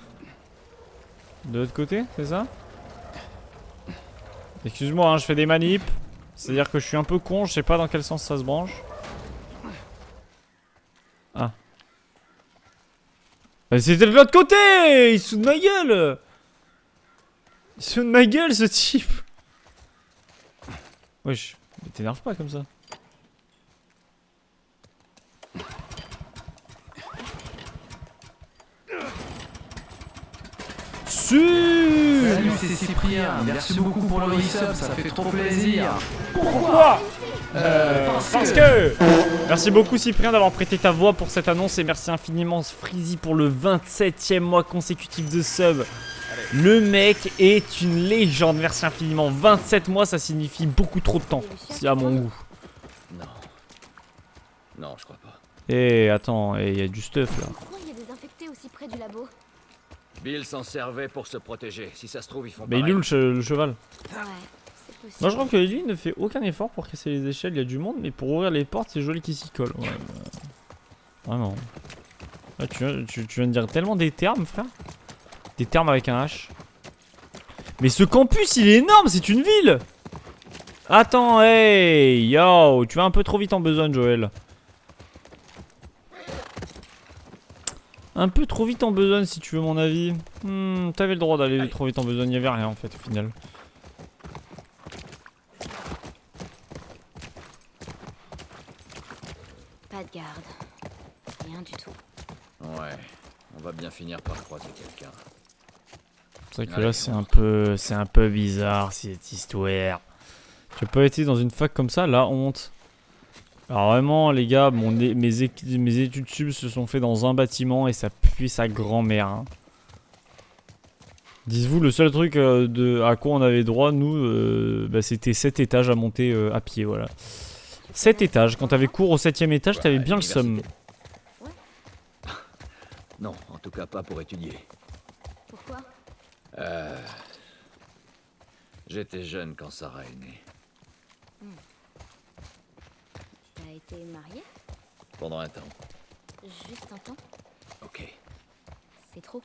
A: De l'autre côté, c'est ça? Excuse-moi, hein, je fais des manips. C'est-à-dire que je suis un peu con, je sais pas dans quel sens ça se branche. Ah. Mais c'était de l'autre côté! Il se fout de ma gueule! Il se fout de ma gueule, ce type! Wesh, mais t'énerve pas comme ça.
F: Salut, c'est Cyprien. Merci beaucoup pour le resub, ça fait trop plaisir.
A: Pourquoi? Parce que... Merci beaucoup Cyprien d'avoir prêté ta voix pour cette annonce et merci infiniment Freezy pour le 27e mois consécutif de sub. Le mec est une légende, merci infiniment. 27 mois, ça signifie beaucoup trop de temps, si à mon goût.
E: Non. Non, je crois pas.
A: Eh, attends, il y a du stuff là.
C: Pourquoi il y a des infectés aussi près du labo?
E: Bill s'en servait pour se protéger. Si ça se trouve, ils font
A: Mais il est où le cheval?
C: Ouais, c'est possible.
A: Moi je trouve que lui ne fait aucun effort pour casser les échelles, il y a du monde, mais pour ouvrir les portes, c'est joli qui s'y colle. Ouais, vraiment. Là, tu viens de dire tellement des termes, frère. Des termes avec un H. Mais ce campus, il est énorme, c'est une ville. Attends, hey, yo, tu vas un peu trop vite en besogne, Joël. Un peu trop vite en besogne, si tu veux mon avis. T'avais le droit d'aller trop vite en besogne, il n'y avait rien en fait, au final.
C: Pas de garde. Rien du tout.
E: Ouais, on va bien finir par croiser quelqu'un.
A: C'est vrai que là c'est un peu bizarre cette histoire. Tu as pas été dans une fac comme ça, la honte. Alors vraiment les gars, mes études sub se sont fait dans un bâtiment et ça pue sa grand-mère. Hein. Dites-vous le seul truc à quoi on avait droit nous, bah, c'était 7 étages à monter à pied, voilà. 7 étages, quand t'avais cours au 7ème étage, t'avais bien le somme.
E: Non, en tout cas pas pour étudier.
C: Pourquoi?
E: J'étais jeune quand Sarah est née.
C: T'as été marié?
E: Pendant un temps.
C: Juste un temps?
E: Ok,
C: C'est trop.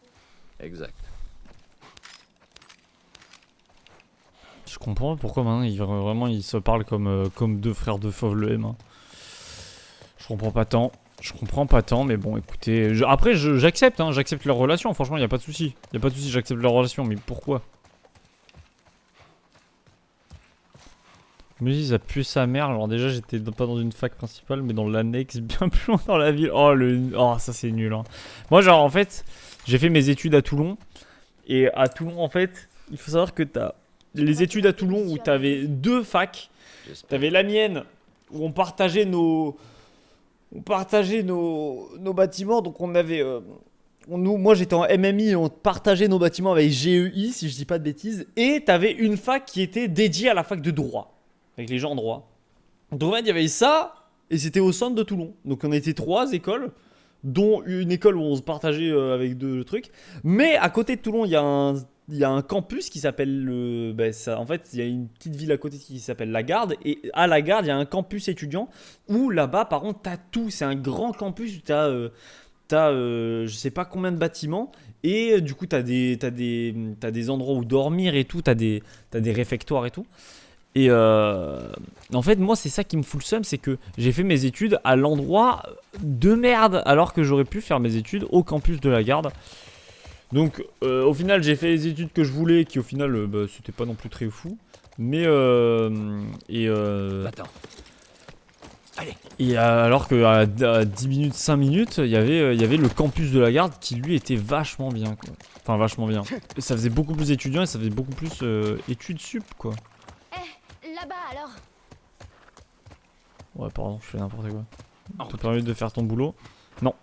E: exact.
A: Je comprends pourquoi maintenant ils se parlent comme deux frères de fauve le M. Hein. Je comprends pas tant. Je comprends pas tant, mais bon, écoutez. Après, j'accepte, hein, j'accepte leur relation. Franchement, y a pas de souci. Y a pas de souci, j'accepte leur relation, mais pourquoi? Je me dis, ça pue sa mère. Alors, déjà, j'étais pas dans une fac principale, mais dans l'annexe, bien plus loin dans la ville. Oh, ça c'est nul. Hein. Moi, genre, en fait, j'ai fait mes études à Toulon. Et à Toulon, en fait, il faut savoir que t'as les études à Toulon où t'avais deux facs. T'avais la mienne, où on partageait on partageait nos bâtiments, donc on avait... moi j'étais en MMI, on partageait nos bâtiments avec GEI, si je dis pas de bêtises, et t'avais une fac qui était dédiée à la fac de droit, avec les gens en droit. Donc en fait il y avait ça, et c'était au centre de Toulon. Donc on était 3 écoles, dont une école où on se partageait avec 2 trucs. Mais à côté de Toulon, il y a un campus qui s'appelle en fait, il y a une petite ville à côté qui s'appelle La Garde. Et à La Garde, il y a un campus étudiant où là-bas, par contre, t'as tout. C'est un grand campus où t'as je sais pas combien de bâtiments. Et du coup, t'as des endroits où dormir et tout. T'as des réfectoires et tout. Et en fait, moi, c'est ça qui me fout le seum, c'est que j'ai fait mes études à l'endroit de merde, alors que j'aurais pu faire mes études au campus de La Garde. Donc, au final, j'ai fait les études que je voulais, qui au final, c'était pas non plus très fou. Mais,
D: Va-t'en. Allez.
A: Et alors qu'à 10 minutes, 5 minutes, il y avait le campus de La Garde qui lui était vachement bien, quoi. Enfin, vachement bien. Et ça faisait beaucoup plus étudiant et ça faisait beaucoup plus études sup, quoi.
C: Là-bas alors.
A: Ouais, pardon, je fais n'importe quoi.
D: En
A: Ça te
D: route.
A: permet de faire ton boulot. Non.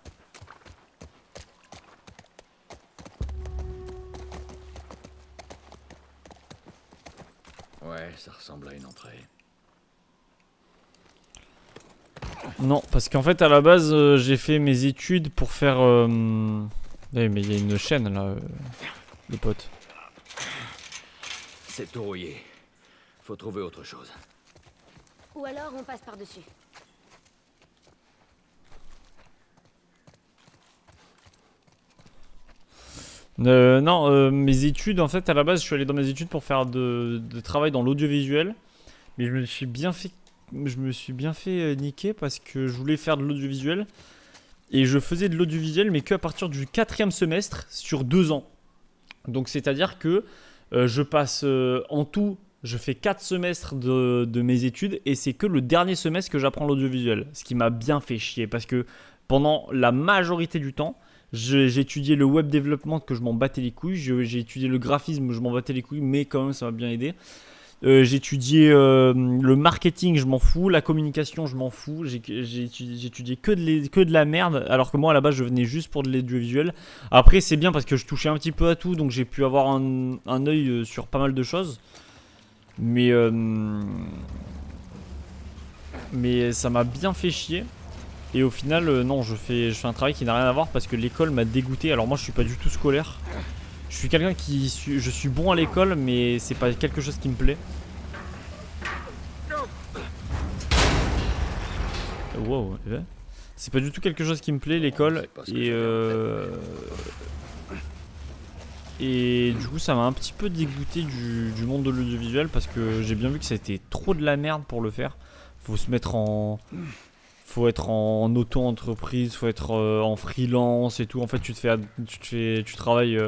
E: Ouais, ça ressemble à une entrée.
A: Non, parce qu'en fait, à la base, j'ai fait mes études pour faire... Eh, mais il y a une chaîne, là, le pote.
E: C'est tout rouillé. Faut trouver autre chose.
C: Ou alors on passe par-dessus.
A: Non, mes études, en fait, à la base, je suis allé dans mes études pour faire de travail dans l'audiovisuel. Mais je me suis bien fait niquer parce que je voulais faire de l'audiovisuel. Et je faisais de l'audiovisuel, mais qu'à partir du 4e semestre sur 2 ans. Donc, c'est-à-dire que je passe en tout, je fais 4 semestres de mes études. Et c'est que le dernier semestre que j'apprends l'audiovisuel. Ce qui m'a bien fait chier parce que pendant la majorité du temps, j'ai étudié le web développement que je m'en battais les couilles. J'ai étudié le graphisme, je m'en battais les couilles, mais quand même ça m'a bien aidé. J'ai étudié le marketing, je m'en fous. La communication, je m'en fous. J'ai étudié que de la merde. Alors que moi à la base je venais juste pour de l'audiovisuel. Après c'est bien parce que je touchais un petit peu à tout, donc j'ai pu avoir un œil sur pas mal de choses. Mais ça m'a bien fait chier. Et au final, non, je fais un travail qui n'a rien à voir parce que l'école m'a dégoûté. Alors moi, je suis pas du tout scolaire. Je suis quelqu'un je suis bon à l'école, mais c'est pas quelque chose qui me plaît. Wow, c'est pas du tout quelque chose qui me plaît l'école. Et du coup, ça m'a un petit peu dégoûté du monde de l'audiovisuel parce que j'ai bien vu que c'était trop de la merde pour le faire. Faut se mettre en... Faut être en auto-entreprise, faut être en freelance et tout. En fait, tu travailles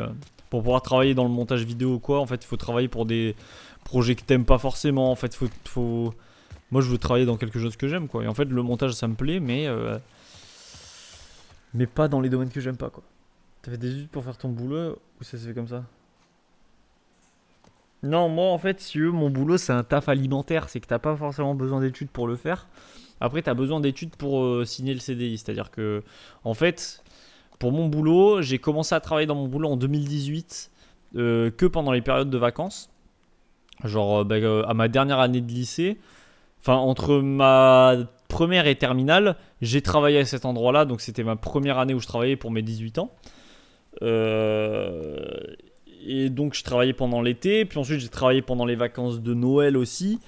A: pour pouvoir travailler dans le montage vidéo ou quoi. En fait, il faut travailler pour des projets que t'aimes pas forcément. En fait, moi, je veux travailler dans quelque chose que j'aime, quoi. Et en fait, le montage, ça me plaît, mais pas dans les domaines que j'aime pas, quoi. T'as fait des études pour faire ton boulot ou ça se fait comme ça? Non, moi, en fait, si mon boulot, c'est un taf alimentaire. C'est que t'as pas forcément besoin d'études pour le faire. Après, tu as besoin d'études pour signer le CDI. C'est-à-dire que, en fait, pour mon boulot, j'ai commencé à travailler dans mon boulot en 2018 que pendant les périodes de vacances. Genre, à ma dernière année de lycée. Enfin, entre ma première et terminale, j'ai travaillé à cet endroit-là. Donc, c'était ma première année où je travaillais pour mes 18 ans. Et donc, je travaillais pendant l'été. Puis ensuite, j'ai travaillé pendant les vacances de Noël aussi.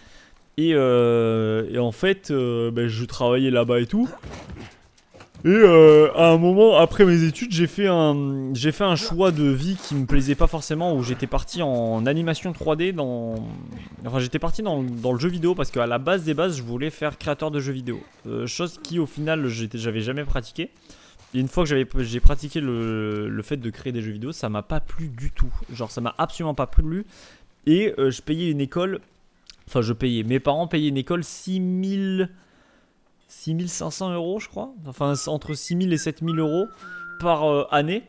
A: Et en fait, je travaillais là-bas et tout. Et à un moment, après mes études, j'ai fait un choix de vie qui me plaisait pas forcément, où j'étais parti en animation 3D Enfin, j'étais parti dans le jeu vidéo parce qu'à la base des bases, je voulais faire créateur de jeux vidéo. Chose qui, au final, j'avais jamais pratiqué. Et une fois que j'ai pratiqué le fait de créer des jeux vidéo, ça m'a pas plu du tout. Genre, ça m'a absolument pas plu. Et je payais une école... Enfin, mes parents payaient une école 6500 €, je crois. Enfin, entre 6000 et 7000 € par année.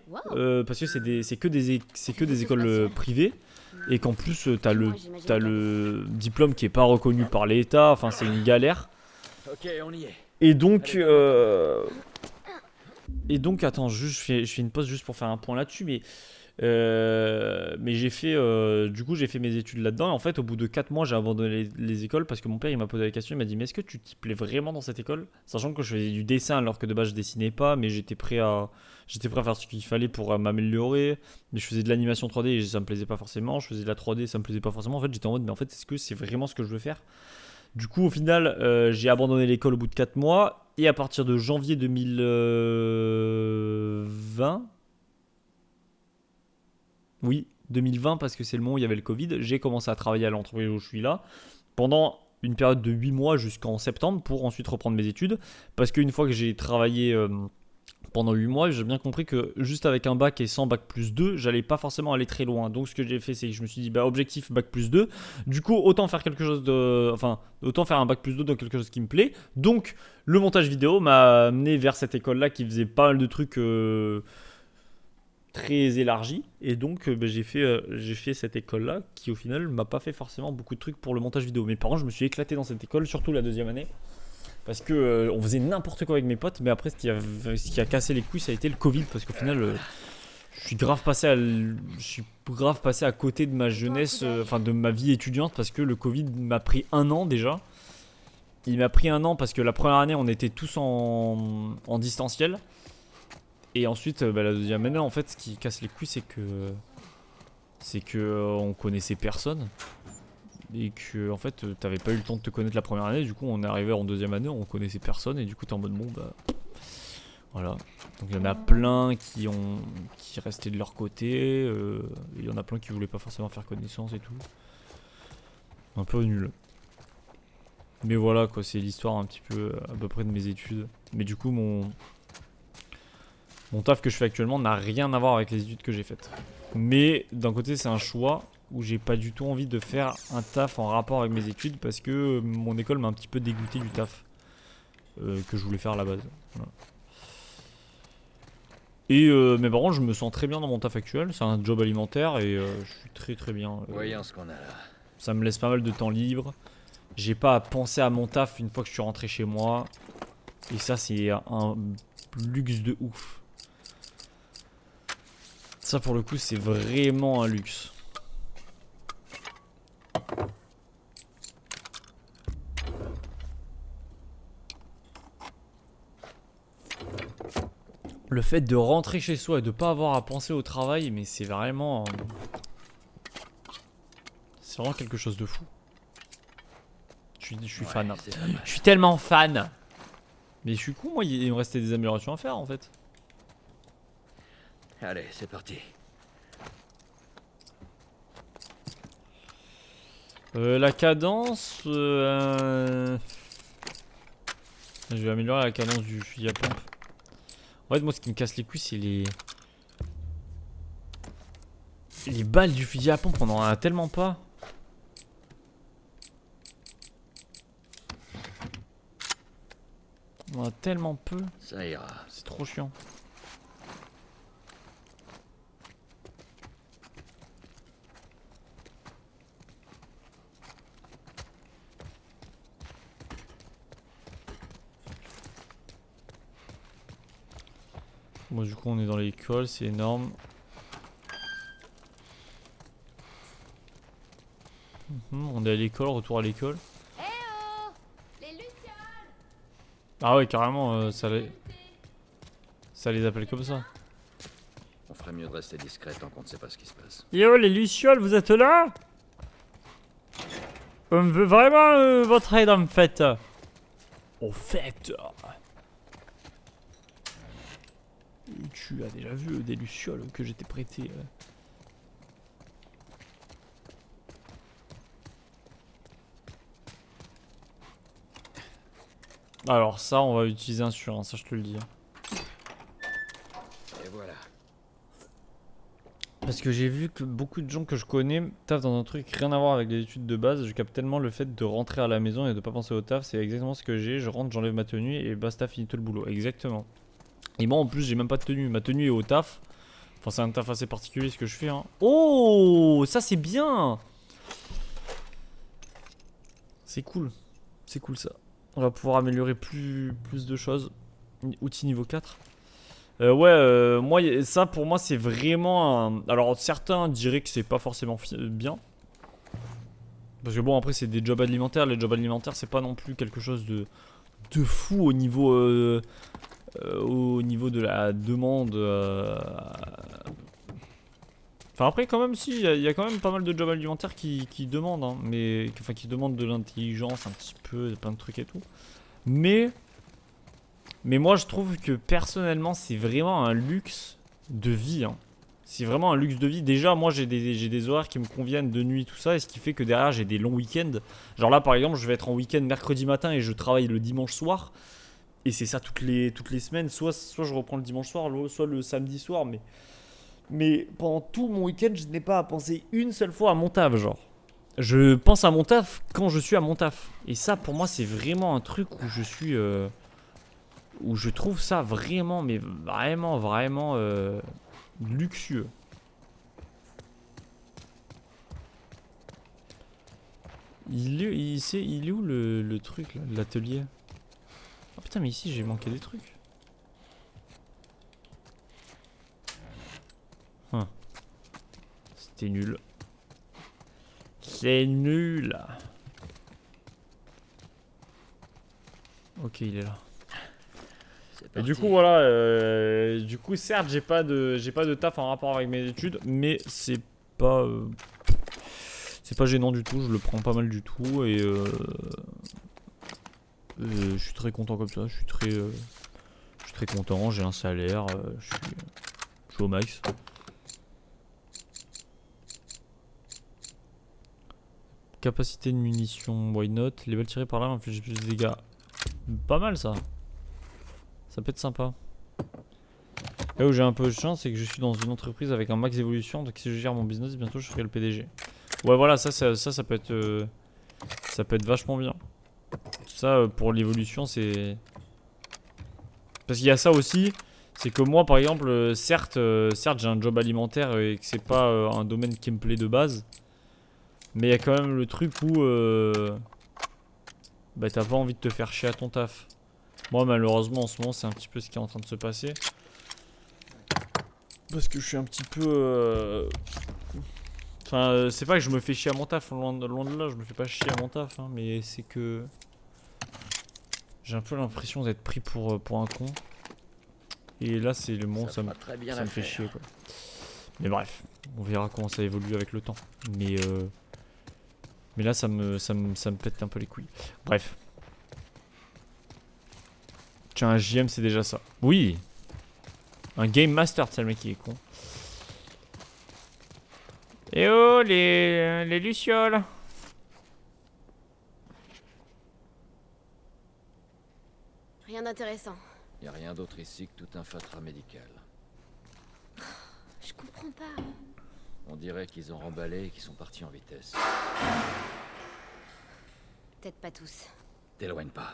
A: Parce que c'est que des écoles privées. Et qu'en plus, t'as le diplôme qui est pas reconnu par l'État. Enfin, c'est une galère.
E: Ok, on y est.
A: Et donc, attends, juste, je fais une pause juste pour faire un point là-dessus, mais j'ai fait, du coup, j'ai fait mes études là-dedans. Et en fait, au bout de 4 mois, j'ai abandonné les écoles parce que mon père, il m'a posé la question. Il m'a dit, mais est-ce que tu t'y plais vraiment dans cette école? Sachant que je faisais du dessin alors que de base, je dessinais pas, mais j'étais prêt à faire ce qu'il fallait pour m'améliorer. Mais je faisais de l'animation 3D et ça me plaisait pas forcément. Je faisais de la 3D, ça me plaisait pas forcément. En fait, j'étais en mode, mais en fait, est-ce que c'est vraiment ce que je veux faire? Du coup, au final, j'ai abandonné l'école au bout de 4 mois. Et à partir de janvier 2020, oui, 2020, parce que c'est le moment où il y avait le Covid, j'ai commencé à travailler à l'entreprise où je suis là pendant une période de 8 mois jusqu'en septembre pour ensuite reprendre mes études. Parce qu'une fois que j'ai travaillé pendant 8 mois, j'ai bien compris que juste avec un bac et sans bac plus 2, j'allais pas forcément aller très loin. Donc ce que j'ai fait, c'est que je me suis dit, bah objectif bac plus 2. Du coup, autant faire quelque chose de... Enfin, autant faire un bac plus 2 dans quelque chose qui me plaît. Donc, le montage vidéo m'a amené vers cette école-là qui faisait pas mal de trucs très élargis. Et donc, bah, j'ai fait cette école-là qui, au final, m'a pas fait forcément beaucoup de trucs pour le montage vidéo. Mais par contre, je me suis éclaté dans cette école, surtout la deuxième année. Parce que on faisait n'importe quoi avec mes potes, mais après ce qui a cassé les couilles, ça a été le Covid, parce qu'au final, je suis grave passé à côté de ma jeunesse, enfin de ma vie étudiante, parce que le Covid m'a pris 1 an déjà. Il m'a pris 1 an parce que la première année, on était tous en distanciel, et ensuite, bah, la deuxième année, en fait, ce qui casse les couilles, c'est que on connaissait personne. Et que en fait t'avais pas eu le temps de te connaître la première année, du coup on est arrivé en deuxième année, on connaissait personne et du coup t'es en mode bon bah voilà. Donc il y en a plein qui restaient de leur côté, il y en a plein qui voulaient pas forcément faire connaissance et tout. Un peu nul. Mais voilà quoi, c'est l'histoire un petit peu à peu près de mes études. Mais du coup mon taf que je fais actuellement n'a rien à voir avec les études que j'ai faites. Mais d'un côté c'est un choix où j'ai pas du tout envie de faire un taf en rapport avec mes études parce que mon école m'a un petit peu dégoûté du taf que je voulais faire à la base. Voilà. Et mais par contre je me sens très bien dans mon taf actuel, c'est un job alimentaire et je suis très très bien.
E: Voyons ce qu'on a là.
A: Ça me laisse pas mal de temps libre. J'ai pas à penser à mon taf une fois que je suis rentré chez moi. Et ça c'est un luxe de ouf. Ça pour le coup c'est vraiment un luxe. Le fait de rentrer chez soi et de pas avoir à penser au travail, mais c'est vraiment quelque chose de fou. Je suis fan. Je suis tellement fan. Mais je suis con, moi, il me restait des améliorations à faire en fait.
E: Allez, c'est parti.
A: La cadence... Je vais améliorer la cadence du fusil à pompe. En fait, moi, ce qui me casse les couilles, c'est les balles du fusil à pompe. On en a tellement pas. On en a tellement peu.
E: Ça ira.
A: C'est trop chiant. Bon, du coup, on est dans l'école, c'est énorme. On est à l'école, retour à l'école.
C: Eh oh, les lucioles.
A: Ah ouais, carrément, ça les appelle comme ça.
E: On ferait mieux de rester discret tant qu'on ne sait pas ce qui se passe.
A: Yo, les lucioles, vous êtes là? On veut vraiment votre aide en fait. Au fait. Tu as déjà vu des lucioles que j'étais prêté. Alors ça, on va utiliser un sur un, ça je te le dis.
E: Et voilà.
A: Parce que j'ai vu que beaucoup de gens que je connais taffent dans un truc rien à voir avec les études de base. Je capte tellement le fait de rentrer à la maison et de pas penser au taf. C'est exactement ce que j'ai. Je rentre, j'enlève ma tenue et basta, finito le boulot. Exactement. Et moi en plus j'ai même pas de tenue. Ma tenue est au taf. Enfin c'est un taf assez particulier ce que je fais hein. Oh, ça c'est bien. C'est cool. C'est cool ça. On va pouvoir améliorer plus de choses. Outil niveau 4. Ouais, moi, ça pour moi c'est vraiment un... Alors certains diraient que c'est pas forcément bien. Parce que bon, après c'est des jobs alimentaires. Les jobs alimentaires c'est pas non plus quelque chose de fou au niveau de la demande. Enfin après quand même si, il y a quand même pas mal de jobs alimentaires qui demandent, hein, mais enfin qui demandent de l'intelligence un petit peu, plein de trucs et tout. Mais moi je trouve que personnellement c'est vraiment un luxe de vie, hein. C'est vraiment un luxe de vie. Déjà moi j'ai des horaires qui me conviennent de nuit tout ça, et ce qui fait que derrière j'ai des longs week-ends. Genre là par exemple je vais être en week-end mercredi matin et je travaille le dimanche soir. Et c'est ça toutes les semaines, soit je reprends le dimanche soir, soit le samedi soir, mais pendant tout mon week-end, je n'ai pas à penser une seule fois à mon taf, genre. Je pense à mon taf quand je suis à mon taf. Et ça, pour moi, c'est vraiment un truc où je suis... où je trouve ça vraiment, mais vraiment luxueux. Il est où le truc, là, l'atelier? Oh putain, mais ici, j'ai manqué des trucs. C'était nul. C'est nul. Ok, il est là. Et du coup voilà, du coup certes j'ai pas de taf en rapport avec mes études, mais c'est pas gênant du tout, je le prends pas mal du tout et je suis très content comme ça, je suis très content, j'ai un salaire, je suis au max. Capacité de munitions, why not? Les balles tirées par là infligent plus de dégâts. Pas mal ça. Ça peut être sympa. Là où j'ai un peu de chance, c'est que je suis dans une entreprise avec un max d'évolution. Donc si je gère mon business, bientôt je serai le PDG. Ouais voilà, ça peut être vachement bien. Ça pour l'évolution c'est... Parce qu'il y a ça aussi. C'est que moi par exemple, certes j'ai un job alimentaire et que c'est pas un domaine qui me plaît de base. Mais il y a quand même le truc où bah t'as pas envie de te faire chier à ton taf. Moi malheureusement en ce moment c'est un petit peu ce qui est en train de se passer. Parce que je suis un petit peu... Enfin c'est pas que je me fais chier à mon taf, loin de là, je me fais pas chier à mon taf, hein, mais c'est que... J'ai un peu l'impression d'être pris pour un con. Et là c'est le moment où ça me fait chier quoi. Mais bref, on verra comment ça évolue avec le temps. Mais là ça me pète un peu les couilles. Bref. Tiens, un JM c'est déjà ça. Oui. Un Game Master, c'est le mec qui est con. Eh oh les lucioles.
C: Rien d'intéressant.
E: Y a rien d'autre ici que tout un fatras médical.
C: Je comprends pas.
E: On dirait qu'ils ont remballé et qu'ils sont partis en vitesse.
C: Peut-être pas tous.
E: T'éloigne pas.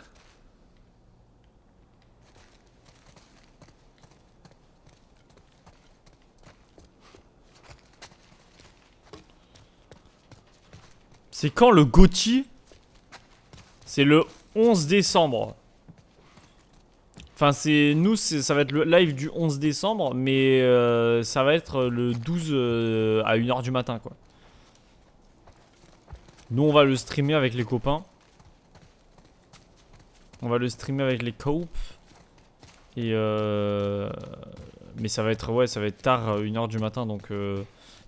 A: C'est quand le GOTY? C'est le 11 décembre. Enfin c'est... Nous ça va être le live du 11 décembre. Mais ça va être le 12 à 1h du matin quoi. Nous on va le streamer avec les copains. On va le streamer avec les coop. Et mais ça va être... Ouais ça va être tard 1h du matin donc...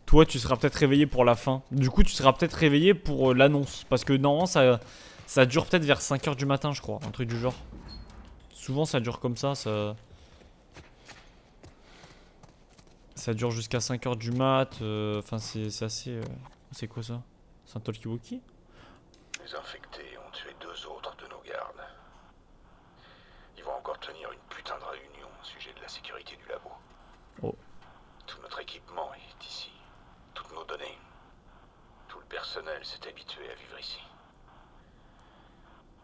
A: Toi tu seras peut-être réveillé pour la fin. Du coup tu seras peut-être réveillé pour l'annonce. Parce que normalement ça dure peut-être vers 5h du matin je crois. Un truc du genre. Souvent ça dure comme ça. Ça dure jusqu'à 5h du mat. Enfin c'est assez... C'est quoi ça? C'est un talkie-walkie?
G: Les infectés ont tué 2 autres de nos gardes. Ils vont encore tenir une putain de réunion au sujet de la sécurité du labo.
A: Oh.
G: Tout notre équipement est ici. Toutes nos données. Tout le personnel s'est habitué à vivre ici.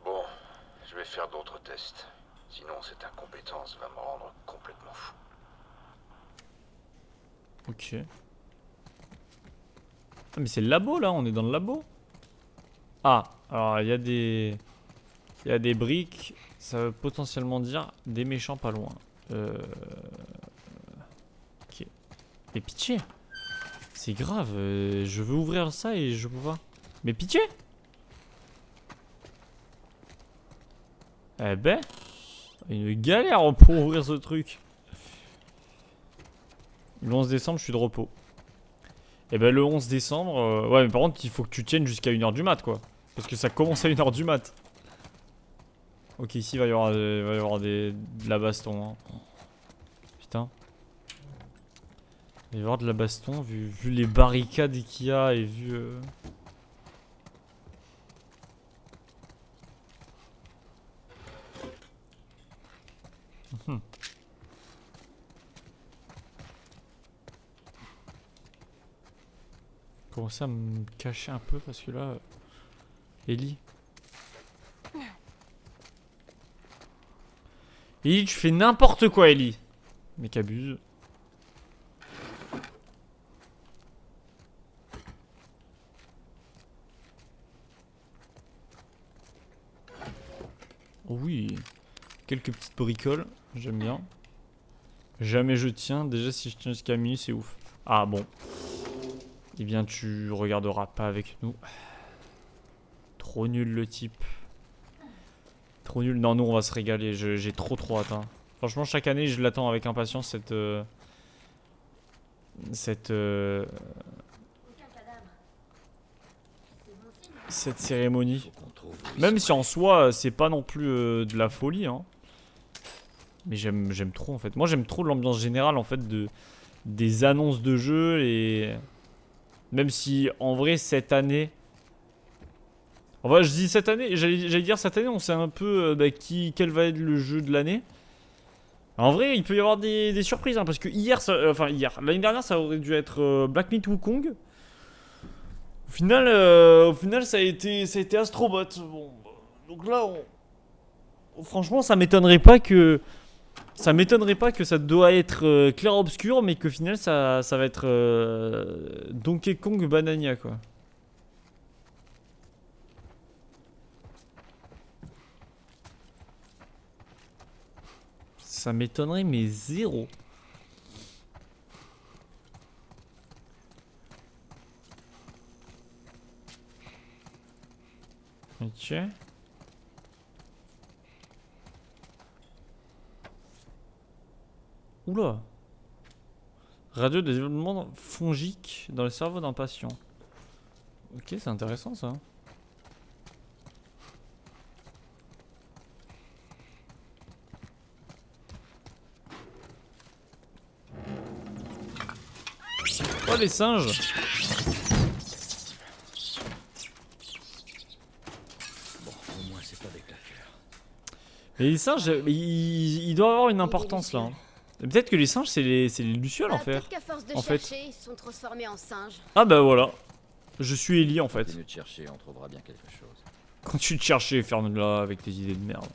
G: Bon, je vais faire d'autres tests. Sinon cette incompétence va me rendre complètement fou.
A: Ok. Ah mais c'est le labo là, on est dans le labo. Ah, alors il y a des... Il y a des briques, ça veut potentiellement dire des méchants pas loin. Ok. Mais pitié. C'est grave, je veux ouvrir ça et je peux pas. Mais pitié. Eh ben, une galère pour ouvrir ce truc. Le 11 décembre, je suis de repos. Et ben le 11 décembre, ouais mais par contre il faut que tu tiennes jusqu'à 1h du mat quoi. Parce que ça commence à 1h du mat. Ok, ici il va y avoir, de la baston. Hein. Putain. Il va y avoir de la baston vu les barricades qu'il y a et vu... Commencer à me cacher un peu parce que là... Ellie. Ellie, tu fais n'importe quoi, Ellie. Mais qu'abuse. Oh oui. Quelques petites bricoles. J'aime bien. Jamais je tiens. Déjà, si je tiens jusqu'à minuit, c'est ouf. Ah bon. Eh bien, tu regarderas pas avec nous. Trop nul le type. Trop nul. Non, nous on va se régaler. J'ai trop hâte. Hein. Franchement, chaque année, je l'attends avec impatience cette cérémonie. Même si en soi, c'est pas non plus de la folie. Hein. Mais j'aime trop en fait. Moi, j'aime trop l'ambiance générale en fait des annonces de jeux et même si en vrai cette année. Enfin, je dis cette année, j'allais dire cette année, on sait un peu quel va être le jeu de l'année. En vrai, il peut y avoir des surprises, hein, parce que l'année dernière, ça aurait dû être Black Myth Wukong. Au final, ça a été Astrobot. Bon, donc là, franchement, ça m'étonnerait pas que ça doit être clair obscur, mais qu'au final, ça va être Donkey Kong Banania, quoi. Ça m'étonnerait, mais zéro. Ok. Oula. Radio de développement fongique dans le cerveau d'un patient. Ok, c'est intéressant ça. Oh les singes.
D: Bon, au moins c'est pas des claqueurs.
A: Mais les singes, ils doivent avoir une importance là. Hein. Peut-être que les singes c'est les lucioles en fait.
C: Peut-être qu'à force de chercher, ils sont transformés en singes.
A: Ah bah voilà. Je suis Ellie en fait.
E: Continue de chercher, on trouvera bien quelque chose.
A: Continue de chercher, Fernanda, avec tes idées de merde.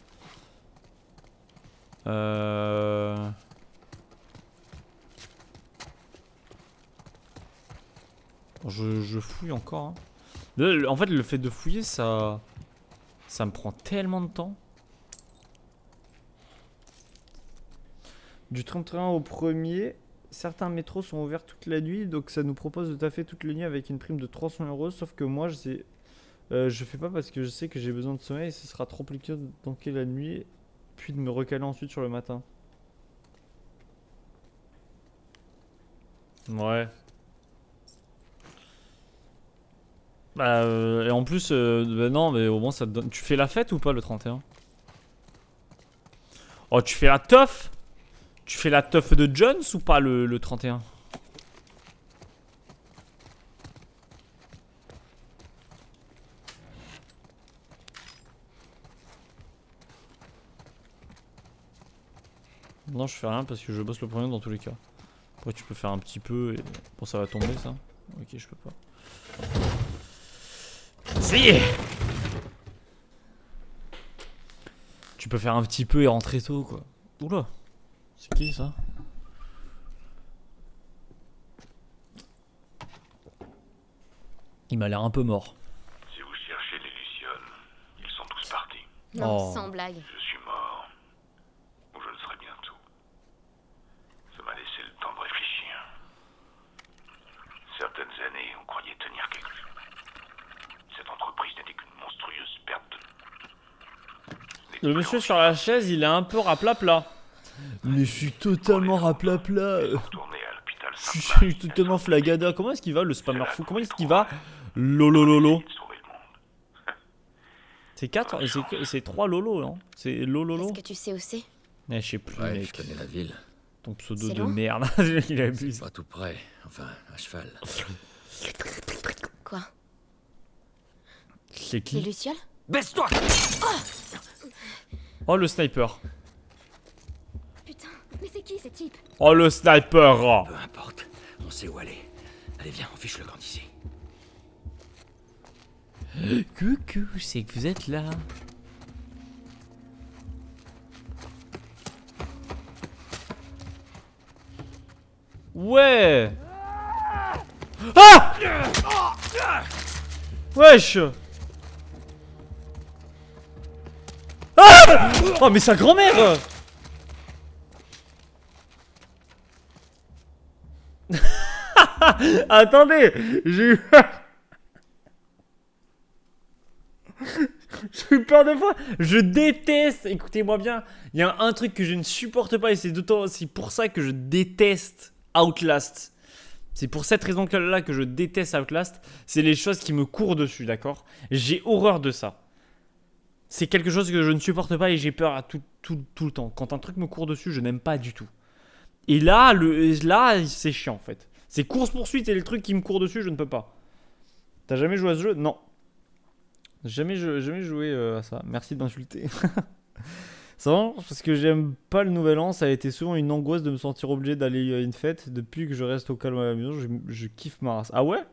A: Je fouille encore. Hein. Là, en fait, le fait de fouiller, ça me prend tellement de temps. Du 31 au 1er, certains métros sont ouverts toute la nuit, donc ça nous propose de taffer toute la nuit avec une prime de 300 €. Sauf que moi, je fais pas parce que je sais que j'ai besoin de sommeil et ce sera trop compliqué de tanker la nuit, puis de me recaler ensuite sur le matin. Ouais. Bah, et en plus, bah non, mais au moins ça te donne. Tu fais la fête ou pas le 31? Oh, tu fais la teuf? Tu fais la teuf de Jones ou pas le 31? Non, je fais rien parce que je bosse le premier dans tous les cas. Après, tu peux faire un petit peu et. Bon, ça va tomber ça. Ok, je peux pas. Si! Tu peux faire un petit peu et rentrer tôt quoi. Oula! C'est qui ça? Il m'a l'air un peu mort.
G: Si vous cherchez les Lucioles, ils sont tous partis.
C: Non,
A: Oh.
C: sans blague.
G: Je suis mort. Ou je le serai bientôt. Ça m'a laissé le temps de réfléchir. Certaines années, on croyait tenir quelque chose. Cette entreprise n'était qu'une monstrueuse perte de...
A: Le monsieur sur la chaise, il est un peu raplapla. Mais je suis totalement raplapla.
G: Retourné à l'hôpital
A: Je
G: Saint-Marc.
A: suis totalement flagada. Comment est-ce qu'il va le spammer fou? Comment est-ce qu'il va? Lolo lolo.
G: De sauver le monde.
A: C'est 4, c'est 3 lolo, non? C'est lololo?
C: Est-ce que tu sais où c'est?
A: Eh, je sais plus,
E: Ouais,
A: mec.
E: je connais la ville.
A: Ton pseudo
C: C'est
A: de
C: loin
A: merde. Il a abusé.
E: Pas tout près. Enfin, à cheval.
C: Quoi?
A: C'est
C: Les
A: qui?
C: lucioles?
D: Baisse-toi!
A: Oh, le sniper.
C: Putain, mais c'est qui ces types?
A: Oh, le sniper.
D: Peu importe, on sait où aller. Allez, viens, on fiche le camp d'ici.
A: Coucou, c'est que vous êtes là. Ouais. Ah! Wesh. Ah! Oh, mais sa grand-mère. Attendez, j'ai eu... J'ai eu peur de fois. Je déteste. Écoutez-moi bien. Il y a un truc que je ne supporte pas et c'est pour ça que je déteste Outlast. C'est pour cette raison-là que je déteste Outlast. C'est les choses qui me courent dessus, d'accord? J'ai horreur de ça. C'est quelque chose que je ne supporte pas et j'ai peur à tout le temps. Quand un truc me court dessus, je n'aime pas du tout. Et là, c'est chiant en fait. C'est course-poursuite et le truc qui me court dessus, je ne peux pas. T'as jamais joué à ce jeu? Non. Jamais joué à ça. Merci de m'insulter. C'est vraiment parce que j'aime pas le nouvel an. Ça a été souvent une angoisse de me sentir obligé d'aller à une fête. Depuis que je reste au calme à la maison, je kiffe ma race. Ah ouais?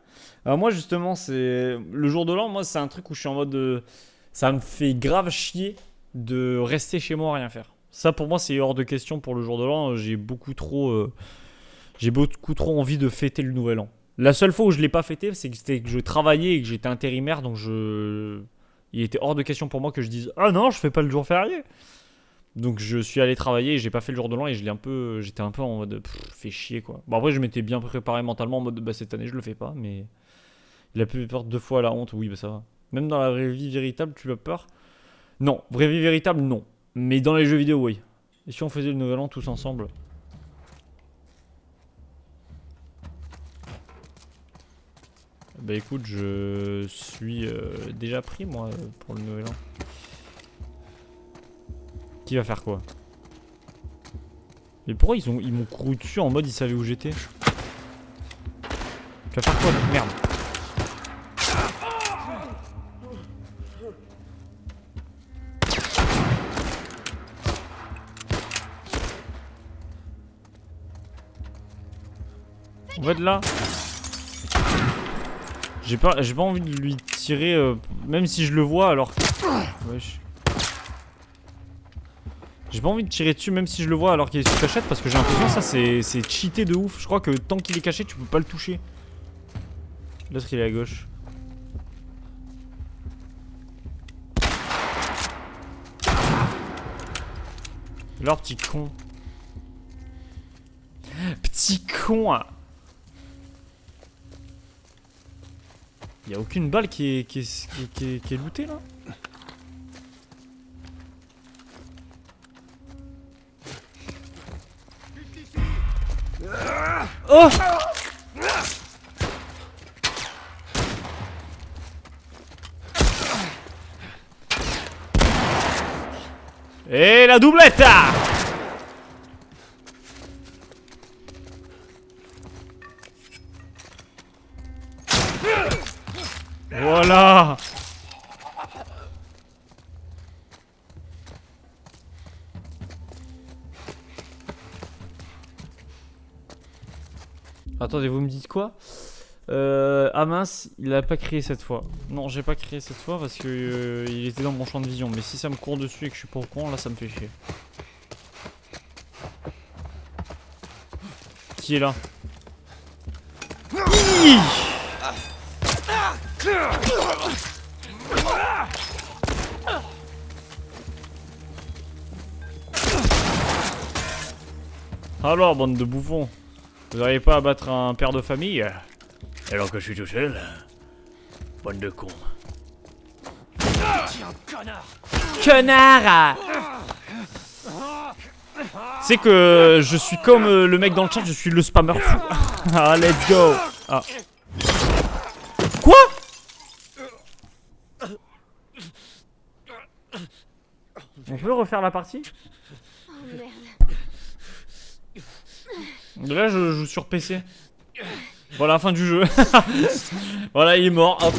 A: Alors moi justement, c'est le jour de l'an. Moi, c'est un truc où je suis en mode ça me fait grave chier de rester chez moi à rien faire. Ça pour moi, c'est hors de question pour le jour de l'an. J'ai beaucoup trop envie de fêter le nouvel an. La seule fois où je l'ai pas fêté, c'est que je travaillais et que j'étais intérimaire, donc il était hors de question pour moi que je dise ah non, je fais pas le jour férié. Donc je suis allé travailler et j'ai pas fait le jour de l'an et j'étais un peu en mode fait chier quoi. Bon après je m'étais bien préparé mentalement en mode bah cette année je le fais pas, mais il a pu peur 2 fois à la honte, oui bah ça va. Même dans la vraie vie véritable tu as peur? Non, vraie vie véritable non, mais dans les jeux vidéo oui. Et si on faisait le nouvel an tous ensemble? Bah écoute, je suis déjà pris moi pour le nouvel an. Qui va faire quoi? Mais pourquoi ils m'ont couru dessus en mode ils savaient où j'étais? Tu vas faire quoi? Merde. En fait là j'ai pas envie de lui tirer même si je le vois alors que... Wesh. J'ai pas envie de tirer dessus même si je le vois alors qu'il est sous cachette parce que j'ai l'impression que ça c'est cheaté de ouf. Je crois que tant qu'il est caché tu peux pas le toucher. L'autre il est à gauche. Alors petit con. Petit con hein. Y'a aucune balle qui est lootée là? Oh! Et la doublette! Voilà! Attendez, vous me dites quoi? Ah mince, il a pas crié cette fois. Non, j'ai pas crié cette fois parce que il était dans mon champ de vision. Mais si ça me court dessus et que je suis pas au courant, là ça me fait chier. Qui est là? Alors, bande de bouffons, vous n'arrivez pas à battre un père de famille? Alors que je suis tout seul? Bande de cons. Connard! C'est que je suis comme le mec dans le chat, je suis le spammer fou. Ah, let's go! Ah. Quoi? On peut refaire la partie?
C: Oh merde.
A: Là, je joue sur PC. Voilà, fin du jeu. Voilà, il est mort. Hop.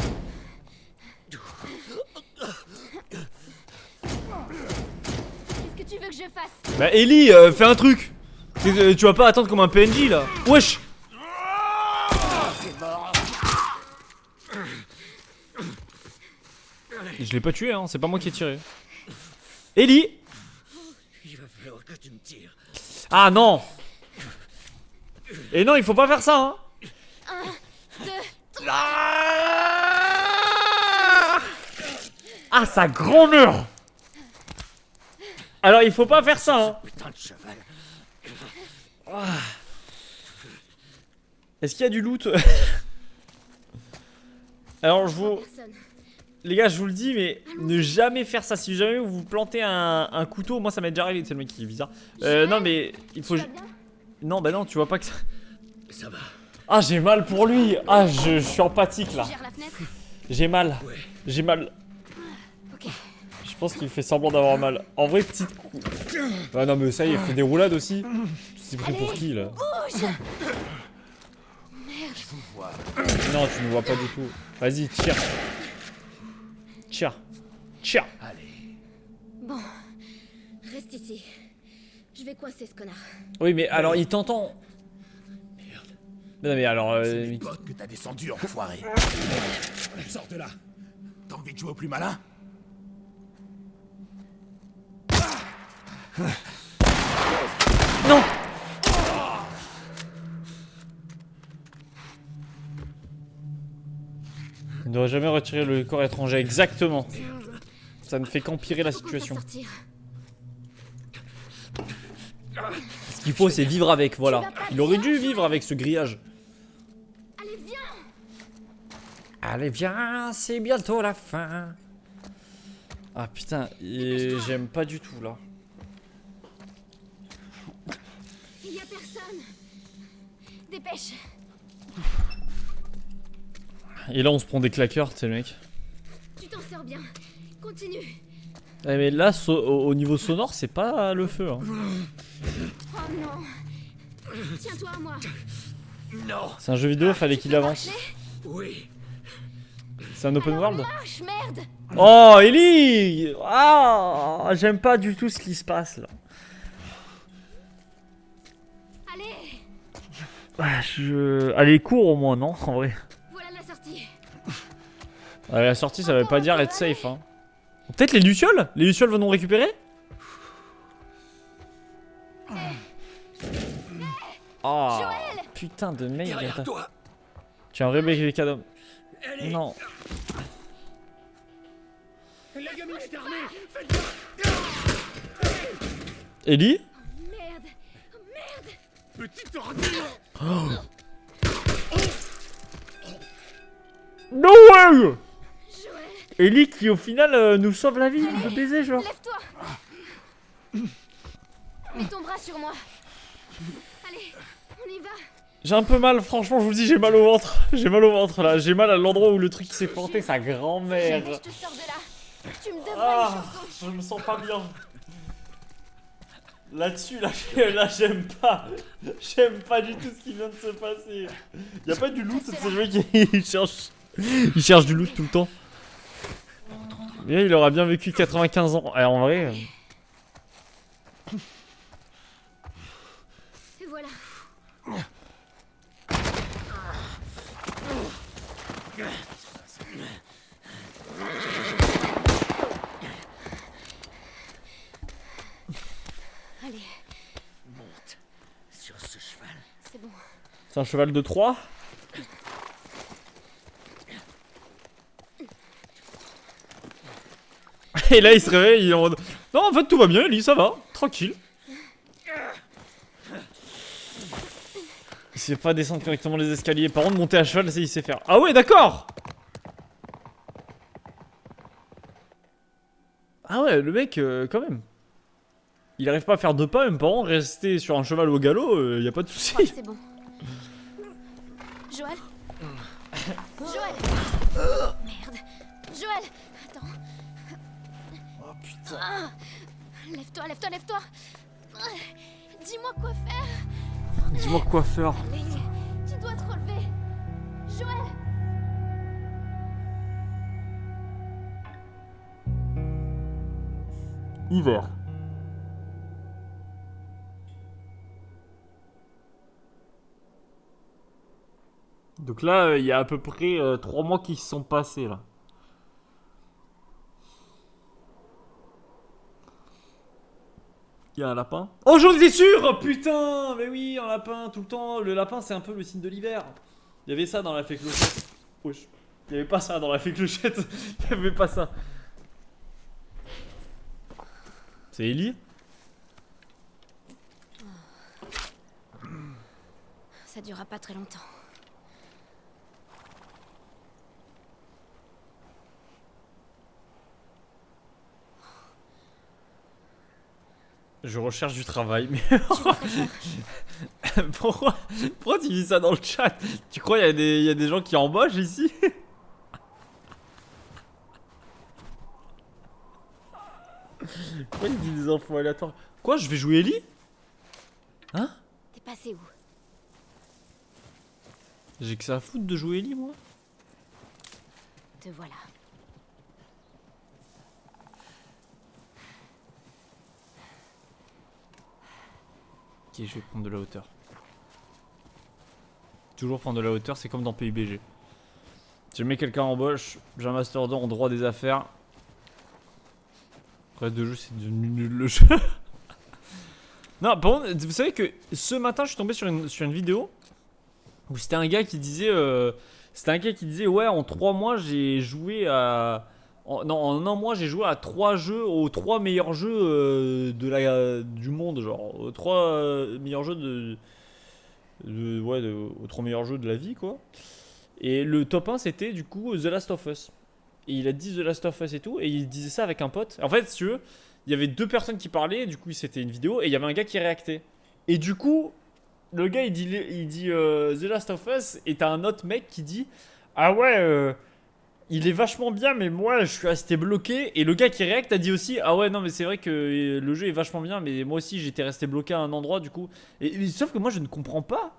C: Qu'est-ce que tu veux que je fasse?
A: Bah, Ellie, fais un truc. Tu vas pas attendre comme un PNJ là. Wesh. Je l'ai pas tué, hein. C'est pas moi qui ai tiré. Ellie.
D: Il va falloir que tu me tires.
A: Ah non. Et non, il faut pas faire ça, hein.
C: 1, 2,
A: Ah, sa grandeur. Alors, il faut pas faire ça, hein.
D: Putain de cheval.
A: Est-ce qu'il y a du loot? Alors, je vous...
C: personne.
A: Les gars, je vous le dis, mais ne jamais faire ça. Si jamais vous plantez un couteau, moi ça m'est déjà arrivé, c'est le mec qui est bizarre. Non, mais il faut...
C: Tu vas bien?
A: Non, bah non, tu vois pas que ça...
D: Ça va.
A: Ah, j'ai mal pour lui. Ah, je suis empathique là.
C: Tu gères la fenêtre?
A: J'ai mal.
D: Ouais.
A: J'ai mal.
C: Ok.
A: Je pense qu'il fait semblant d'avoir mal. En vrai, petite coup. Ah non, mais ça y est, il fait des roulades aussi. C'est pris pour qui là?
C: Bouge!
A: Non, tu ne vois pas du tout. Vas-y, tire. Tire. Tire.
C: Bon, reste ici. Je vais coincer ce connard.
A: Oui, mais alors il t'entend. Non, mais alors.
H: C'est mes potes que t'as descendu, enfoiré. Sors de là. T'as envie de jouer au plus malin?
A: Non! Il ne doit jamais retirer le corps étranger, exactement. Ça ne fait qu'empirer la
C: Faut qu'on fasse
A: situation.
C: sortir.
A: Ce qu'il faut, c'est vivre avec, voilà. Il aurait dû vivre avec ce grillage.
C: Allez, viens!
A: Allez, viens, c'est bientôt la fin. Ah putain, j'aime pas du tout là.
C: Il y a personne. Dépêche.
A: Et là, on se prend des claqueurs, tu sais, le mec.
C: Tu t'en sors bien. Continue.
A: Eh, mais là, au niveau sonore, c'est pas le feu. Hein.
C: Oh non. Tiens-toi à moi.
D: Non.
A: C'est un jeu vidéo, fallait qu'il avance.
C: Marcher?
D: Oui.
A: C'est un open world.
C: Marche, merde.
A: Oh, Ellie! Ah, j'aime pas du tout ce qui se passe là.
C: Allez,
A: Allez, cours au moins, non? En vrai.
C: voilà la sortie.
A: La sortie, ça veut pas dire être safe, hein. Peut-être les lucioles? Les lucioles vont nous récupérer? Oh,
C: Joël!
A: putain de merde.
D: Derrière toi.
A: Tu es un vrai bécadome.
D: Elle est...
A: Non.
D: La gamine est armée.
A: Ellie?
C: Merde. Merde.
D: Petite ordure.
A: No way!
C: Joël,
A: Ellie qui au final nous sauve la vie de baiser genre.
C: lève-toi. Mets ton bras sur moi. Allez, on y va.
A: J'ai un peu mal, franchement, je vous le dis, j'ai mal au ventre. J'ai mal au ventre là, j'ai mal à l'endroit où le truc s'est planté, sa grand-mère.
C: Je te sors de là. Tu me devras
A: Ah,
C: une chanson.
A: je me sens pas bien. Là-dessus, là j'aime pas. J'aime pas du tout ce qui vient de se passer. Y a pas du loot, c'est le mec qui cherche du loot tout le temps. Mais il aura bien vécu 95 ans. En vrai.
C: Et voilà. Allez,
D: Monte sur ce cheval.
C: c'est bon.
A: C'est un cheval de 3. Et là il se réveille, il est en mode... Non en fait tout va bien Ellie, ça va, tranquille. sait pas descendre correctement les escaliers. Par contre, monter à cheval, il sait faire. Ah ouais, d'accord. Ah ouais, le mec, quand même. Il arrive pas à faire 2 pas, même par contre, rester sur un cheval au galop, y a pas de
C: Je
A: souci.
C: crois que c'est bon. Joël Joël Merde. Joël Attends.
A: Oh putain.
C: Ah. Lève-toi, lève-toi, lève-toi. Dis-moi quoi faire.
A: Dis-moi quoi faire.
C: Allez, tu dois te relever. Joël
A: Hiver. Donc là, il y a à peu près 3 mois qui se sont passés là. Il y a un lapin. Oh, j'en étais sûr! Oh, putain! Mais oui, un lapin tout le temps. Le lapin, c'est un peu le signe de l'hiver. Il y avait ça dans la fée clochette. Wesh. Il y avait pas ça dans la fée clochette. Il y avait pas ça. C'est Ellie?
C: Ça durera pas très longtemps.
A: Je recherche du travail, mais
C: Tu vas très fort.
A: pourquoi tu dis ça dans le chat? Tu crois il y a des gens qui embauchent ici? Pourquoi il dit des infos aléatoires? Quoi, je vais jouer Ellie? Hein?
C: T'es passé où?
A: J'ai que ça à foutre de jouer Ellie, moi?
C: Te voilà.
A: Ok, je vais prendre de la hauteur. Toujours prendre de la hauteur, c'est comme dans PUBG. Si jamais quelqu'un embauche, j'ai un master 2 en droit des affaires. Reste de jeu, c'est devenu nul le jeu. Non, par contre, vous savez que ce matin, je suis tombé sur une vidéo où c'était un gars qui disait, ouais, en 3 mois, j'ai joué à... en 1 mois, j'ai joué à 3 jeux, aux 3 meilleurs jeux du monde, genre, aux 3 meilleurs jeux aux 3 meilleurs jeux de la vie, quoi. Et le top 1, c'était du coup The Last of Us. Et il a dit The Last of Us et tout, et il disait ça avec un pote. En fait, si tu veux, il y avait 2 personnes qui parlaient, du coup, c'était une vidéo, et il y avait un gars qui réactait. Et du coup, le gars, il dit The Last of Us, et t'as un autre mec qui dit ah ouais, il est vachement bien, mais moi, je suis resté bloqué. Et le gars qui réacte a dit aussi ah ouais, non, mais c'est vrai que le jeu est vachement bien, mais moi aussi, j'étais resté bloqué à un endroit, du coup. Et sauf que moi, je ne comprends pas.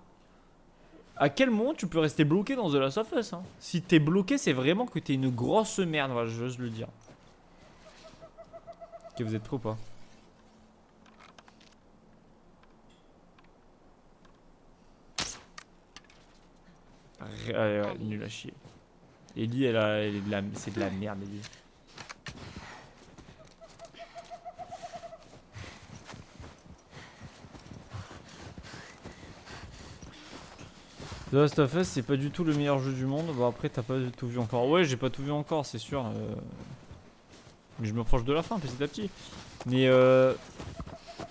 A: À quel moment tu peux rester bloqué dans The Last of Us, hein? Si t'es bloqué, c'est vraiment que t'es une grosse merde, voilà, j'ose le dire. Ok, vous êtes prêts ou pas? Ouais, nul à chier. Ellie, c'est de la merde, Ellie. The Last of Us, c'est pas du tout le meilleur jeu du monde. Bon, après, t'as pas tout vu encore. Ouais, j'ai pas tout vu encore, c'est sûr. Mais je me proche de la fin petit à petit. Mais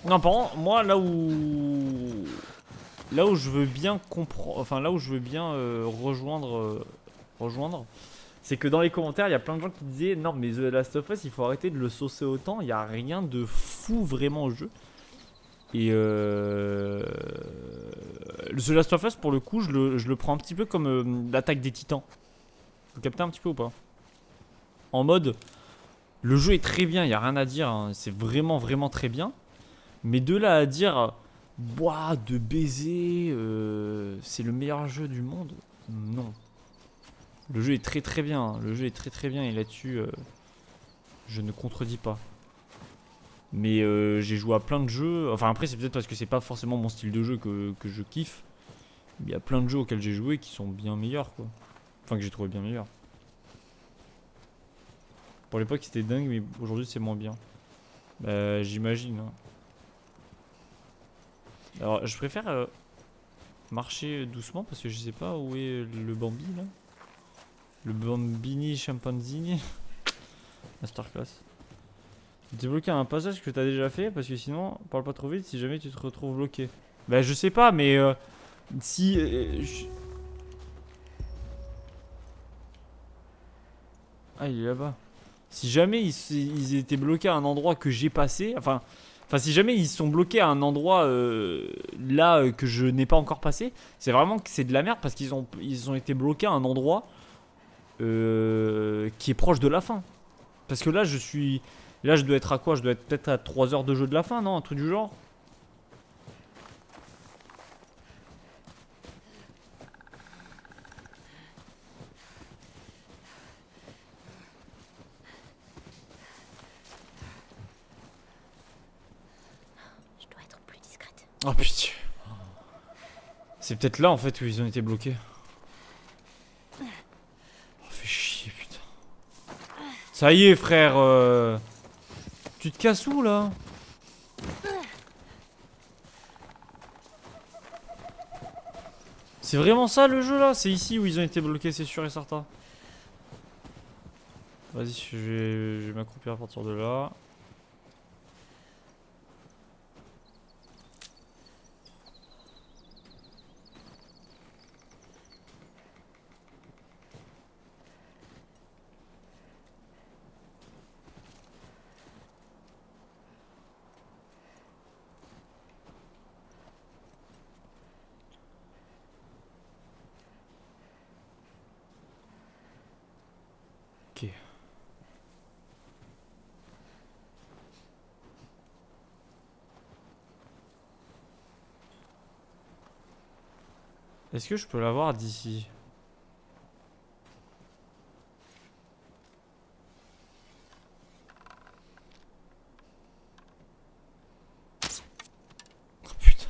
A: non, par contre, moi, là où je veux bien comprendre, enfin là où je veux bien rejoindre, c'est que dans les commentaires, il y a plein de gens qui disaient non, mais The Last of Us, il faut arrêter de le saucer autant. Il y a rien de fou vraiment au jeu. Et The Last of Us, pour le coup, je le prends un petit peu comme l'attaque des titans. Vous captez un petit peu ou pas? En mode, le jeu est très bien, il n'y a rien à dire, hein, c'est vraiment vraiment très bien. Mais de là à dire, boah, de baiser, c'est le meilleur jeu du monde, non. Le jeu est très très bien, hein, le jeu est très très bien et là-dessus, je ne contredis pas. Mais j'ai joué à plein de jeux. Enfin, après, c'est peut-être parce que c'est pas forcément mon style de jeu que je kiffe. Mais il y a plein de jeux auxquels j'ai joué qui sont bien meilleurs, quoi. Enfin, que j'ai trouvé bien meilleurs. Pour l'époque, c'était dingue, mais aujourd'hui, c'est moins bien. Bah, j'imagine. Hein. Alors, je préfère marcher doucement parce que je sais pas où est le Bambi, là. Le Bambini Chimpanzini. Masterclass. Débloquer un passage que t'as déjà fait parce que sinon, parle pas trop vite si jamais tu te retrouves bloqué. Bah je sais pas mais Si... Ah, il est là-bas. Si jamais ils étaient bloqués à un endroit que j'ai passé, enfin si jamais ils sont bloqués à un endroit là que je n'ai pas encore passé, c'est vraiment que c'est de la merde parce qu'ils ont été bloqués à un endroit qui est proche de la fin. Parce que là je dois être à quoi? Je dois être peut-être à 3 heures de jeu de la fin, non? Un truc du genre.
C: Je dois être plus discrète.
A: Oh putain. C'est peut-être là en fait où ils ont été bloqués. Oh, fais chier, putain. Ça y est, frère. Tu te casses où là? C'est vraiment ça le jeu là? C'est ici où ils ont été bloqués, c'est sûr et certain. Vas-y, je vais m'accroupir à partir de là. Ok. Est-ce que je peux l'avoir d'ici? Oh putain.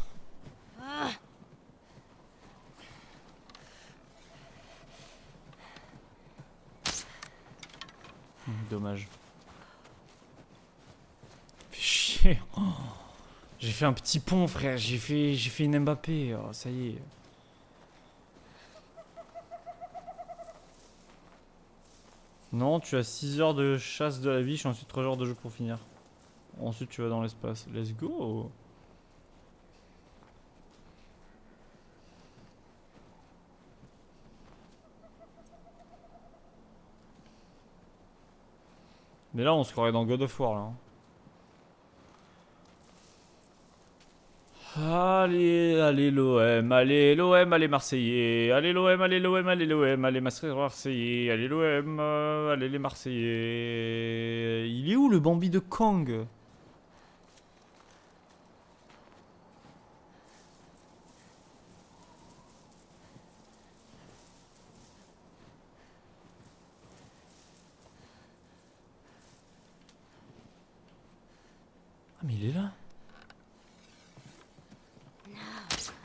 A: Dommage. Fait chier. Oh. J'ai fait un petit pont, frère. J'ai fait une Mbappé. Oh, ça y est. Non, tu as 6 heures de chasse de la biche, ensuite 3 heures de jeu pour finir. Ensuite, tu vas dans l'espace. Let's go. Mais là, on se croirait dans God of War, là. Allez, allez l'OM, allez l'OM, allez Marseillais, allez l'OM, allez l'OM, allez l'OM, allez Marseillais, allez l'OM, allez les Marseillais. Il est où le Bambi de Kang? Ah mais il est là.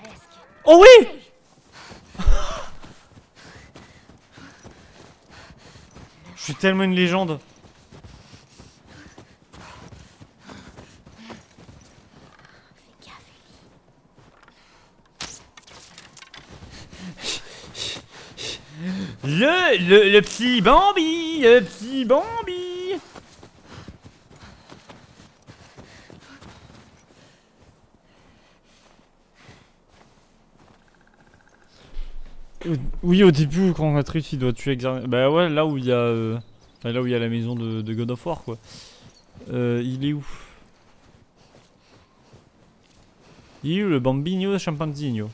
C: Presque.
A: Oh oui! Je suis tellement une légende.
C: Fais gaffe,
A: Le petit Bambi, le petit Bambi. Oui, au début, quand Atreus il doit tuer Exarch. Bah ouais, là où il y a, enfin, là où il y a la maison de God of War, quoi. Il est où? Il est où le Bambino Chimpanzino?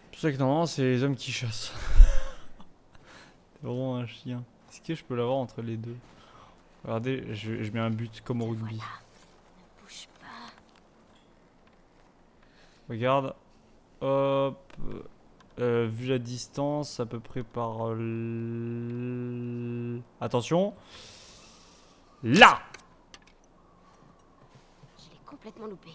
A: C'est pour ça que normalement c'est les hommes qui chassent. C'est vraiment un chien. Est-ce que je peux l'avoir entre les deux? Regardez, je mets un but comme au rugby.
C: bouge pas.
A: Regarde. Hop. Vu la distance, à peu près par... Attention. Là!
C: Je l'ai complètement loupé.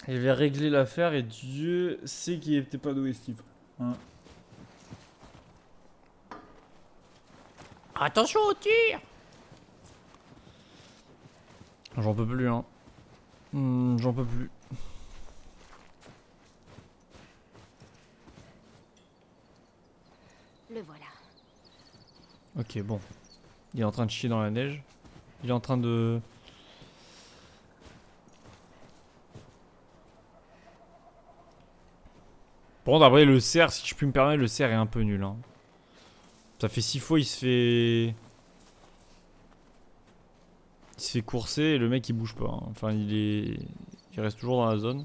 A: Il avait réglé l'affaire et Dieu sait qu'il était pas doué, Steve. Hein.
B: Attention au tir!
A: J'en peux plus, hein. J'en peux plus.
C: Le voilà.
A: Ok, bon. Il est en train de chier dans la neige. Il est en train de... Par contre, après, le cerf, si je puis me permettre, le cerf est un peu nul. Hein. Ça fait 6 fois, il se fait... Il se fait courser et le mec, il bouge pas. Hein. Enfin, il reste toujours dans la zone.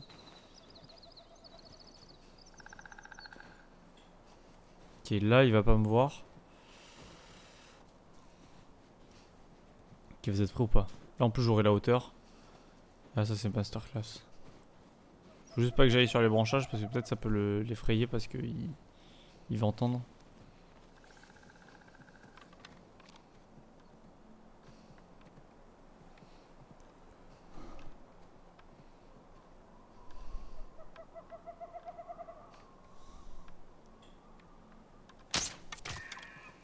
A: Ok, là, il va pas me voir. Ok, vous êtes prêts ou pas? Là, en plus, j'aurai la hauteur. Ah, ça, c'est masterclass. Faut juste pas que j'aille sur les branchages parce que peut-être ça peut l'effrayer parce que il va entendre.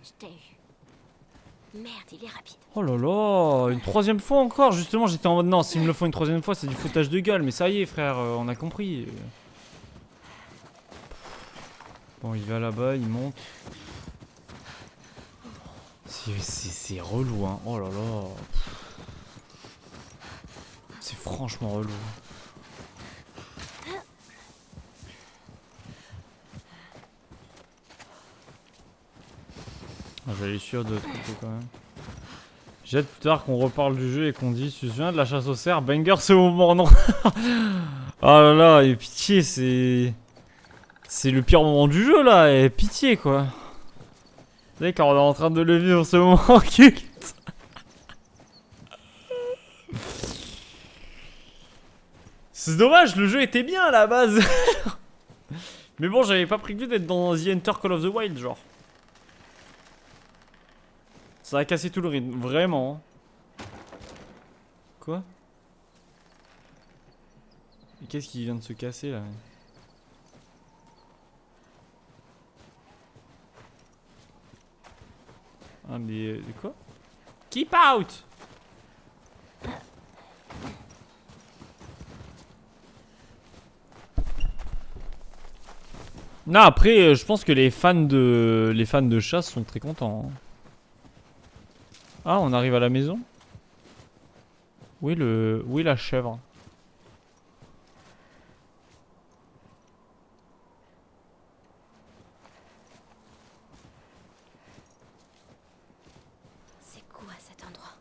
C: Je t'ai eu. Merde, il est rapide.
A: Oh là là, une troisième fois encore. Justement, j'étais en mode non, s'ils me le font une troisième fois, c'est du foutage de gueule. Mais ça y est, frère, on a compris. Bon, il va là-bas, il monte. C'est relou, hein. Oh là là. C'est franchement relou. Je vais aller sur d'autres côté quand même. J'ai hâte plus tard qu'on reparle du jeu et qu'on dise tu te souviens de la chasse au cerf? Banger ce moment, non? Oh là là, et pitié, c'est le pire moment du jeu là, et pitié quoi. Vous savez quand on est en train de le vivre ce moment culte. C'est dommage, le jeu était bien à la base. Mais bon, j'avais pas prévu d'être dans The Enter Call of the Wild genre. Ça a cassé tout le rythme, vraiment. Quoi? Mais qu'est-ce qui vient de se casser là? Ah mais quoi? Keep out! Non après je pense que les fans de chasse sont très contents. Hein. Ah, on arrive à la maison. Où est la chèvre?
C: C'est quoi cet endroit?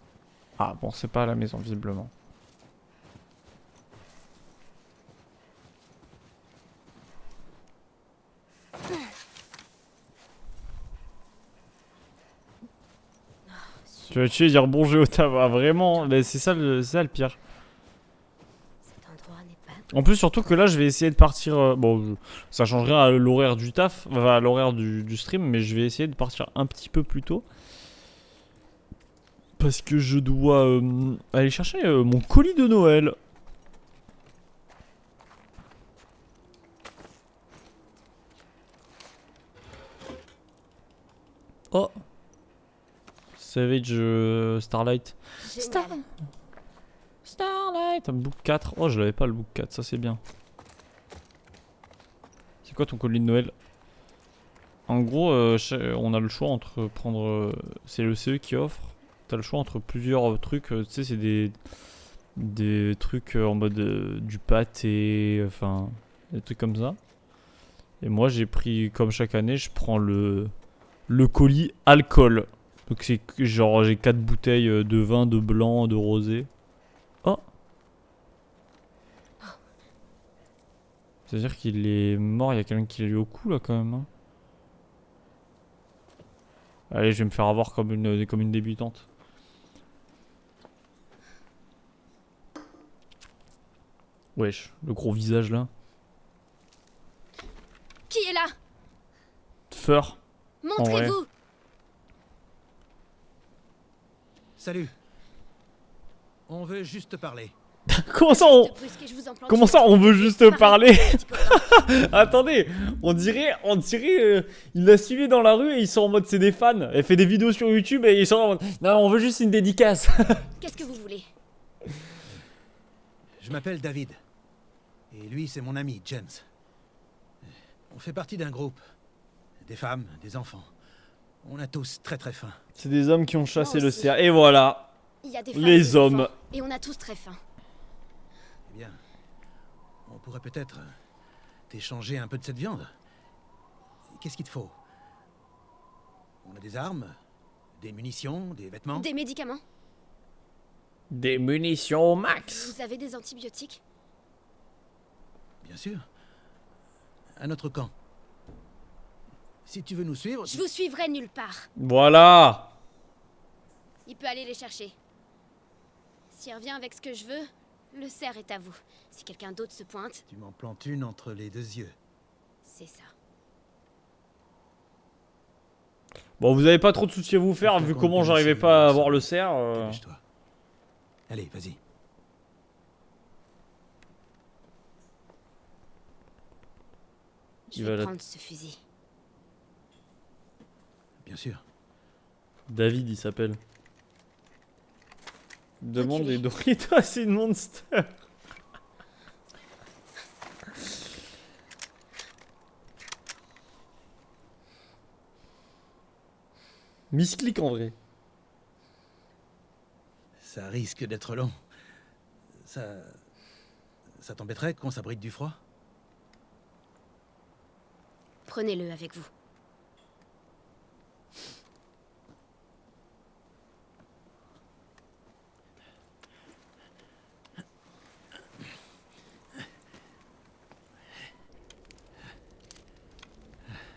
A: Ah bon, c'est pas à la maison visiblement. Tu vas tuer et dire bon jeu au tabac, vraiment, mais c'est ça le pire.
C: Cet endroit n'est pas...
A: En plus, surtout que là, je vais essayer de partir. Bon, ça change rien à l'horaire du taf, enfin, à l'horaire du stream, mais je vais essayer de partir un petit peu plus tôt. Parce que je dois aller chercher mon colis de Noël. Oh! Savage Starlight.
C: Génial.
A: Starlight! Un book 4. Oh, je l'avais pas le book 4, ça c'est bien. C'est quoi ton colis de Noël? En gros, on a le choix entre prendre. C'est le CE qui offre. T'as le choix entre plusieurs trucs. Tu sais, c'est des trucs en mode du pâté, enfin, des trucs comme ça. Et moi, j'ai pris, comme chaque année, je prends le colis alcool. Donc c'est genre j'ai 4 bouteilles de vin, de blanc, de rosé. Oh! C'est-à-dire qu'il est mort, il y a quelqu'un qui l'a eu au cou là quand même. Hein. Allez, je vais me faire avoir comme une débutante. Wesh, le gros visage là.
C: Qui est là?
A: Feur.
C: Montrez-vous!
I: Salut. On veut juste te parler.
A: Comment ça on...
C: Reste brusque et je vous en plante
A: Comment
C: une.
A: ça on veut juste parler?
C: Petit copain.
A: Attendez, on dirait, il l'a suivi dans la rue et ils sont en mode c'est des fans. Elle fait des vidéos sur YouTube et ils sont en mode non, on veut juste une dédicace.
C: Qu'est-ce que vous voulez?
H: Je m'appelle David. Et lui, c'est mon ami, James. On fait partie d'un groupe. Des femmes, des enfants. On a tous très très faim.
A: C'est des hommes qui ont chassé
C: Moi
A: le
C: aussi.
A: cerf. Et voilà,
C: Il y a des femmes
A: les
C: et des
A: hommes.
C: enfants, et on a tous très faim.
H: Eh bien, on pourrait peut-être t'échanger un peu de cette viande. Qu'est-ce qu'il te faut? On a des armes, des munitions, des vêtements.
C: Des médicaments?
A: Des munitions au max.
C: Vous avez des antibiotiques?
H: Bien sûr. À notre camp. Si tu veux nous suivre...
C: Je vous suivrai nulle part.
A: Voilà.
C: Il peut aller les chercher. S'il revient avec ce que je veux, le cerf est à vous. Si quelqu'un d'autre se pointe,
H: Tu m'en plantes une entre les deux yeux.
C: c'est ça.
A: Bon, vous avez pas trop de soucis à vous faire vu comment j'arrivais pas à avoir le cerf.
H: Dépêche-toi. Allez, vas-y.
C: Je
A: Il
C: vais
A: va
C: prendre ce fusil.
H: Bien sûr.
A: David, il s'appelle. Demande
C: Reculez.
A: des Doritos, c'est une monster. Misclick en vrai.
H: Ça risque d'être long. Ça t'embêterait qu'on s'abrite du froid?
C: Prenez-le avec vous.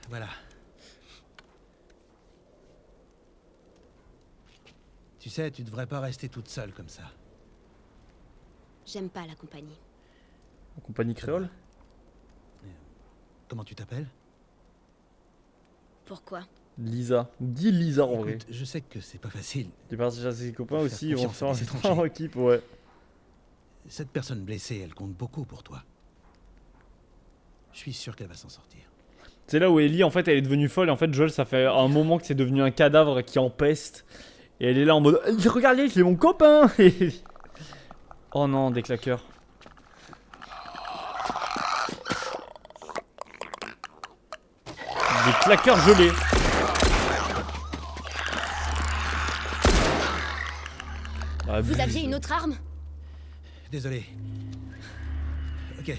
H: Voilà. Tu sais, tu devrais pas rester toute seule comme ça.
C: J'aime pas la compagnie.
A: En compagnie créole.
H: Comment tu t'appelles?
C: Pourquoi?
A: Lisa. Dis Lisa en vrai.
H: Écoute, je sais que c'est pas facile.
A: Tu parti chasser ses copains
H: Faire
A: aussi, ils vont
H: confiance à
A: faire
H: des étrangers.
A: en équipe, ouais.
H: Cette personne blessée, elle compte beaucoup pour toi. Je suis sûr qu'elle va s'en sortir.
A: C'est là où Ellie, en fait, elle est devenue folle. Et en fait, Joel, ça fait un moment que c'est devenu un cadavre qui empeste. Et elle est là en mode regardez, c'est mon copain. Oh non, des claqueurs. Des claqueurs gelés.
C: Vous aviez une autre arme?
H: Désolé. Ok,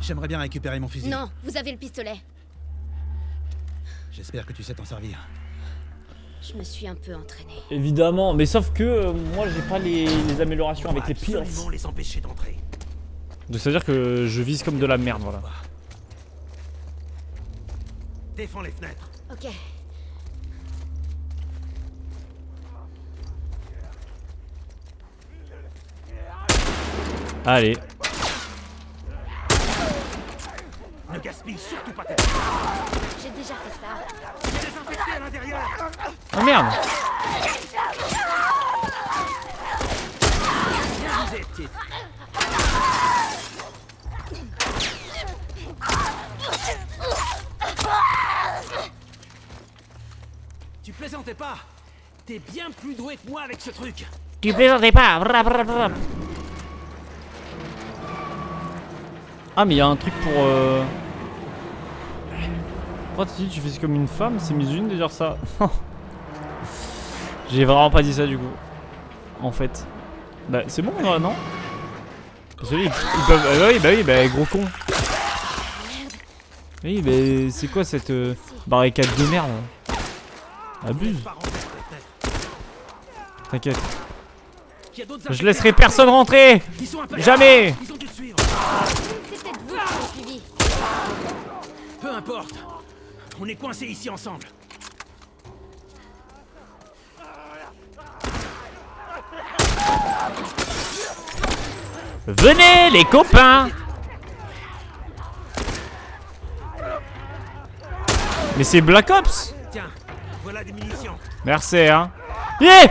H: j'aimerais bien récupérer mon fusil.
C: Non, vous avez le pistolet.
H: J'espère que tu sais t'en servir.
C: Je me suis un peu entraînée.
A: Évidemment, mais sauf que moi j'ai pas les améliorations avec les pires.
H: Absolument les empêcher d'entrer.
A: Donc c'est à dire que je vise comme de la merde, voilà.
H: Défends les fenêtres.
C: Ok.
A: Allez.
H: Ne gaspille surtout pas tes...
C: J'ai déjà fait ça.
H: Il y a des infectés à l'intérieur.
A: Oh merde.
H: Bien visé, petite. Tu plaisantais pas. T'es bien plus doué que moi avec ce truc.
A: Tu plaisantais pas. Ah mais il y a un truc pour Oh tu fais comme une femme, c'est misogyne de dire ça. J'ai vraiment pas dit ça du coup. En fait. Bah c'est bon là, non? Parce que ils peuvent... bah oui, bah gros con. Oui mais c'est quoi cette barricade de merde? Abuse. T'inquiète. Je laisserai personne rentrer. Jamais.
H: Ils ont dû suivre.
C: C'est peut-être vous qui m'avez suivi.
H: Peu importe. On est coincés ici ensemble.
A: Venez les copains. Mais c'est Black Ops.
H: Tiens, voilà des munitions.
A: Merci hein. Yeah.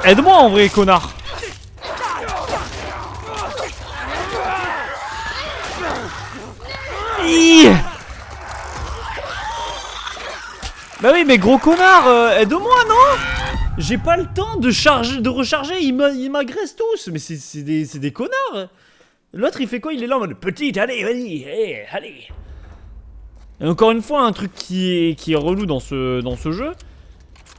A: Aide-moi en vrai connard. Bah oui, mais gros connard, aide-moi, non? J'ai pas le temps de charger, de recharger, ils m'agressent tous. Mais c'est des connards. L'autre, il fait quoi? Il est là en mode petite, allez, vas-y, allez. Et encore une fois, un truc qui est relou dans ce jeu,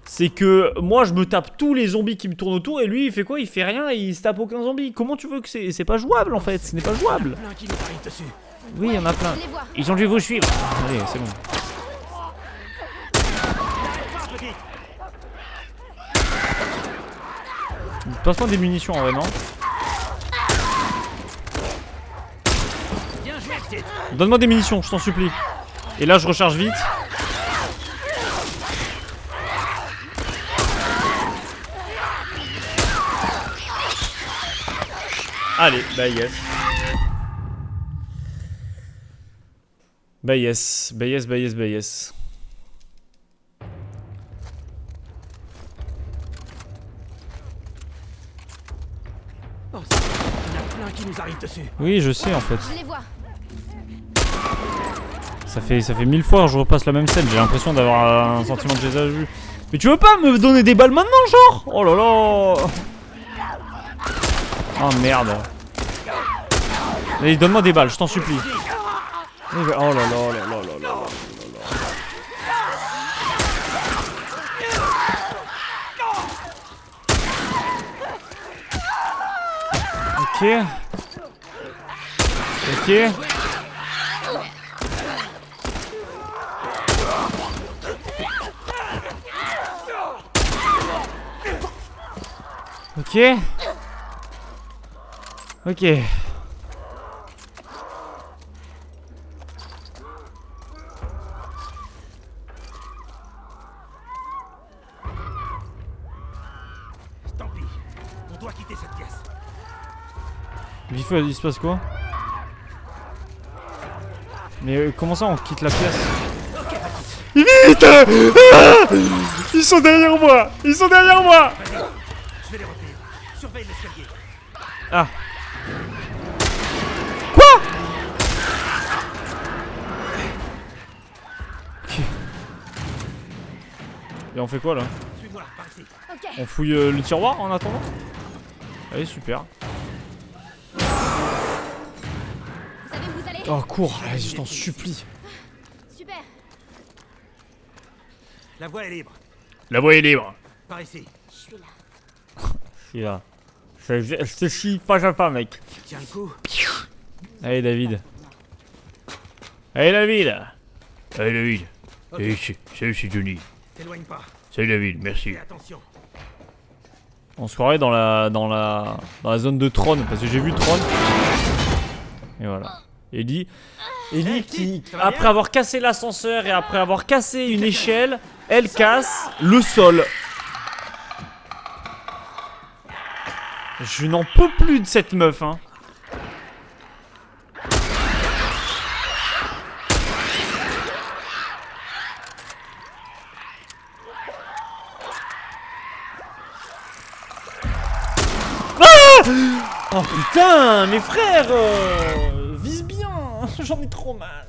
A: c'est que moi, je me tape tous les zombies qui me tournent autour et lui, il fait quoi? Il fait rien et il se tape aucun zombie. Comment tu veux que c'est pas jouable en fait? Ce n'est pas jouable. Oui, il y en a plein. Ils ont dû vous suivre. Allez, c'est bon. Passe-moi des munitions en vrai, non? Donne-moi des munitions, je t'en supplie. Et là, je recharge vite. Allez, bah yes. Bah yes, bah yes, bah yes, bah yes.
H: Oh, il y en a plein qui nous arrivent dessus.
A: Oui, je sais en fait.
C: Je les vois.
A: Ça fait 1000 fois que je repasse la même scène, j'ai l'impression d'avoir un sentiment de déjà vu. Mais tu veux pas me donner des balles maintenant, genre? Oh là là. Oh merde. Allez, donne-moi des balles, je t'en supplie. Oh là là là là là là. Ok. Ok. Ok. Ok.
H: Tant pis, on doit quitter cette pièce.
A: Vite fait, il se passe quoi? Mais comment ça on quitte la pièce? Vite! Ah! Ils sont derrière moi! Ils sont derrière moi!
H: Je vais les retenir. Surveille l'escalier.
A: Ah. Quoi? Ok. Et on fait quoi là?
H: Suis-moi, par ici.
C: Ok.
A: On fouille le tiroir en attendant? Allez, super.
C: Vous savez où vous allez?
A: Oh, cours, allez, je t'en supplie.
C: Super.
H: La voie est libre.
A: La voie est libre.
H: Par ici.
C: Je suis là.
A: C'est là. Je te chie pas à pas, mec.
H: Tiens le coup.
A: Allez, David. Allez, David. Allez, David.
H: Okay.
A: Salut, c'est Johnny.
H: T'éloigne pas.
A: Salut, David, merci.
H: Fais attention.
A: On se croirait dans la zone de Tron, parce que j'ai vu Tron. Et voilà. Ellie qui, après avoir cassé l'ascenseur et après avoir cassé une échelle, elle casse le sol. Je n'en peux plus de cette meuf, hein. Oh putain, mes frères, vise bien. J'en ai trop mal,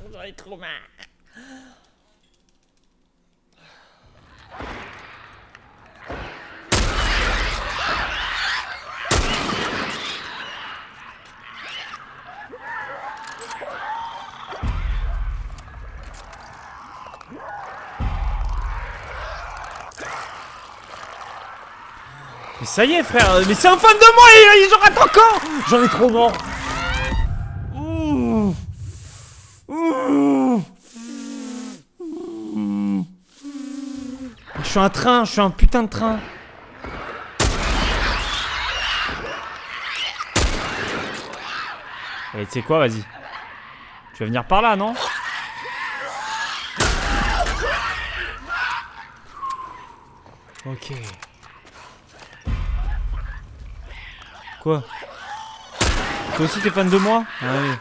A: Mais ça y est, frère, mais c'est un fan de moi, ils en ratent encore. J'en ai trop mort. Je suis un train, je suis un putain de train. Allez, tu sais quoi, vas-y. Tu vas venir par là, non? Ok. Quoi? Toi aussi t'es fan de moi? Allez,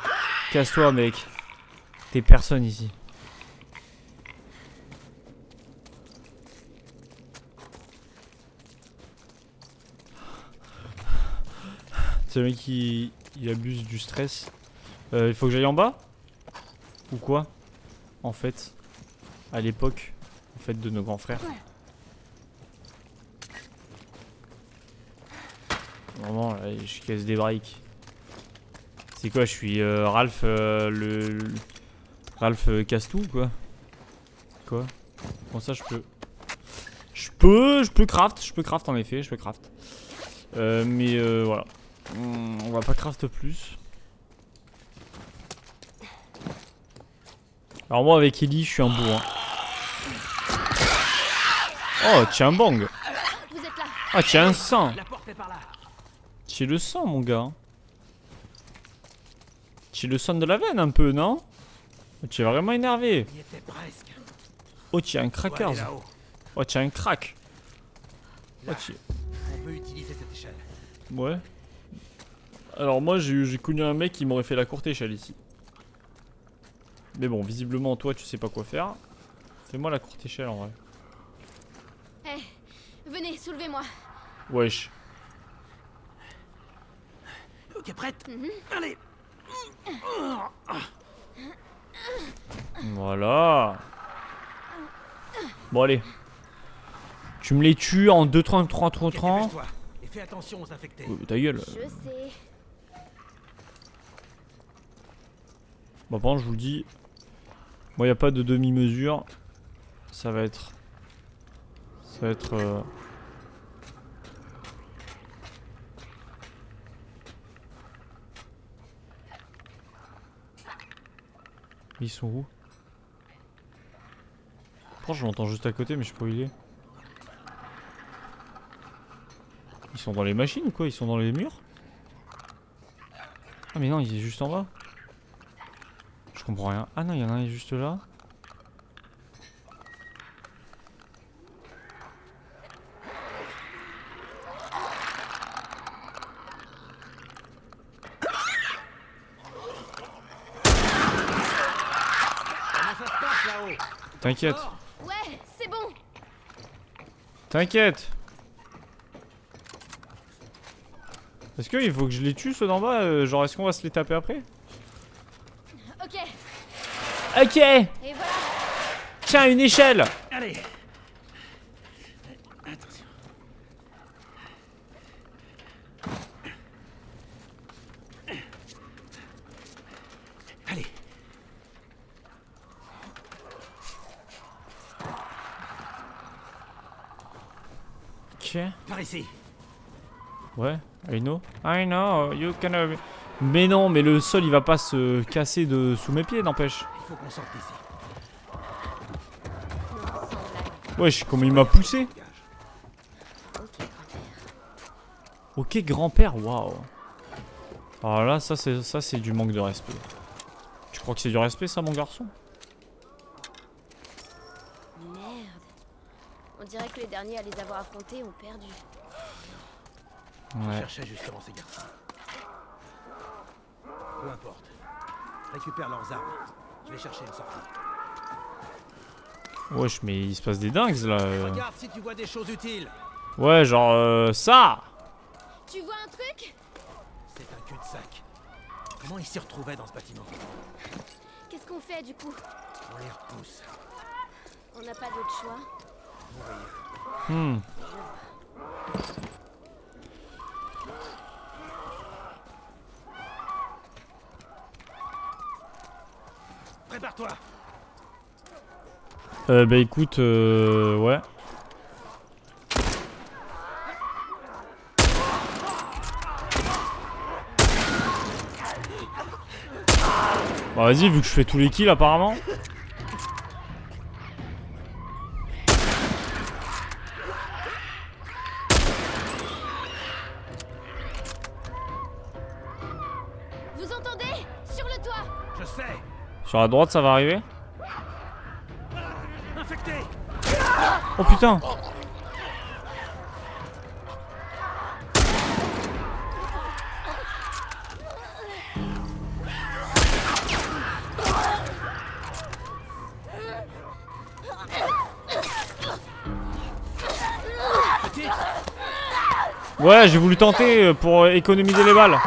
A: casse-toi mec. T'es personne ici. C'est le mec qui abuse du stress. Il faut que j'aille en bas? Ou quoi? En fait, à l'époque, en fait, de nos grands frères. Vraiment, là, je casse des briques. C'est quoi, je suis Ralph, Ralph casse-tout ou quoi? Quoi? Bon, ça, je peux... Je peux craft en effet, je peux craft. Mais voilà. On va pas craft plus. Alors moi avec Ellie je suis un bourrin. Oh tiens bang.
C: Vous êtes là.
A: Ah tiens un sang.
B: La porte est par là.
A: Tu es le sang mon gars. Tu es le sang de la veine un peu non? Tu es vraiment énervé.
B: Il était presque.
A: Oh tu es un crackers.
B: Là-haut.
A: Oh tu es un crack. Oh, tu...
B: On peut utiliser cette échelle.
A: Ouais. Alors moi j'ai connu un mec qui m'aurait fait la courte échelle ici. Mais bon visiblement toi tu sais pas quoi faire. Fais-moi la courte échelle en vrai.
C: Eh, venez, soulevez-moi.
A: Wesh.
B: Ok, prête. Allez.
A: Voilà. Bon allez. Tu me les tues en 2-3-3-3-3.
B: Dépêche-toi. Et fais attention aux infectés.
A: Ta gueule.
C: Je sais.
A: Bon par contre je vous le dis. Moi y a pas de demi-mesure. Ça va être... Ça va être... Ils sont où? Franchement je l'entends juste à côté mais je sais pas où il est. Ils sont dans les machines ou quoi? Ils sont dans les murs? Ah mais non il est juste en bas. Je comprends rien. Ah non il y en a un juste là. T'inquiète.
C: Ouais, c'est bon.
A: T'inquiète. Est-ce qu'il faut que je les tue ceux d'en bas? Genre est-ce qu'on va se les taper après?
C: Ok,
A: Ok.
C: et voilà.
A: Tiens une échelle.
B: Allez. Attention. Allez.
A: Ok.
B: Par ici.
A: Ouais, I know, you can... Mais non, mais le sol il va pas se casser de sous mes pieds, n'empêche.
B: Il faut qu'on sorte d'ici.
C: Non, sans blague.
A: Wesh, comment il m'a poussé.
C: Ok, grand-père.
A: Ok, grand-père, waouh. Alors là, ça c'est du manque de respect. Tu crois que c'est du respect ça, mon garçon?
C: Merde. On dirait que les derniers à les avoir affrontés ont perdu.
B: Je
A: Ouais.
B: cherchais justement ces garçons. Peu importe. Récupère leurs armes. Je vais chercher une sortie.
A: Wesh, mais il se passe des dingues là.
B: Regarde si tu vois des choses utiles.
A: Ouais, genre ça.
C: Tu vois un truc?
B: C'est un cul-de-sac. Comment ils s'y retrouvaient dans ce bâtiment?
C: Qu'est-ce qu'on fait du coup?
B: On les repousse.
C: On n'a pas d'autre choix.
A: Hmm.
B: Prépare-toi.
A: Bah écoute, ouais. Bah vas-y, vu que je fais tous les kills apparemment.
C: Vous entendez? Sur le toit!
B: Je sais.
A: Sur la droite, ça va arriver.
B: Infecté.
A: Oh putain. Ouais, j'ai voulu tenter pour économiser les balles.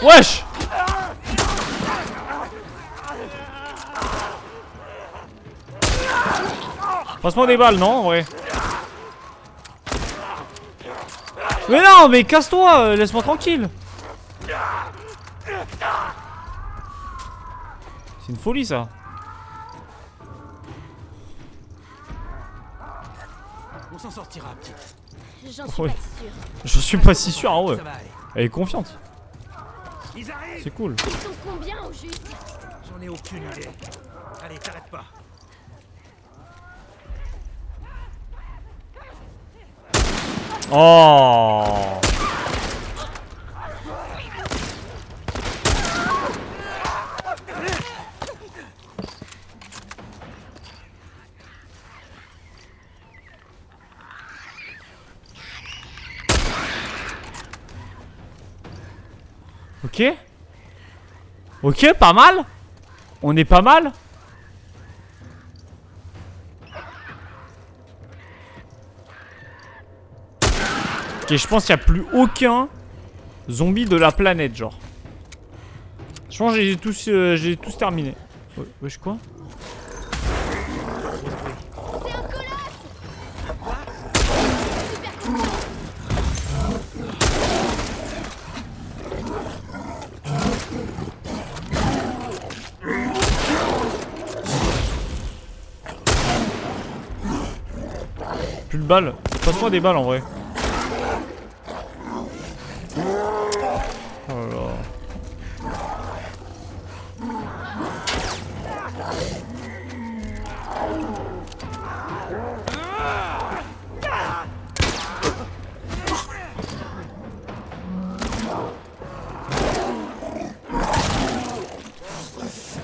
A: Wesh! Passe-moi des balles, non, en vrai. Mais non, mais casse-toi, laisse-moi tranquille. C'est une folie, ça.
H: On s'en sortira, petite.
C: J'en suis
A: Ouais.
C: pas si sûre.
A: Je suis pas si sûr, hein, ouais.
H: Ça va aller.
A: Elle est confiante.
H: Ils arrivent.
A: C'est cool.
C: Ils sont combien au juste?
H: J'en ai aucune idée. Allez, t'arrête pas.
A: Oh. Ok. Ok, pas mal. On est pas mal. Ok, je pense qu'il n'y a plus aucun zombie de la planète, genre. Je pense que j'ai tous terminés. Wesh, quoi?
C: C'est un colosse! Super costaud!
A: Plus de balles. Passe-moi des balles en vrai. Oh là là.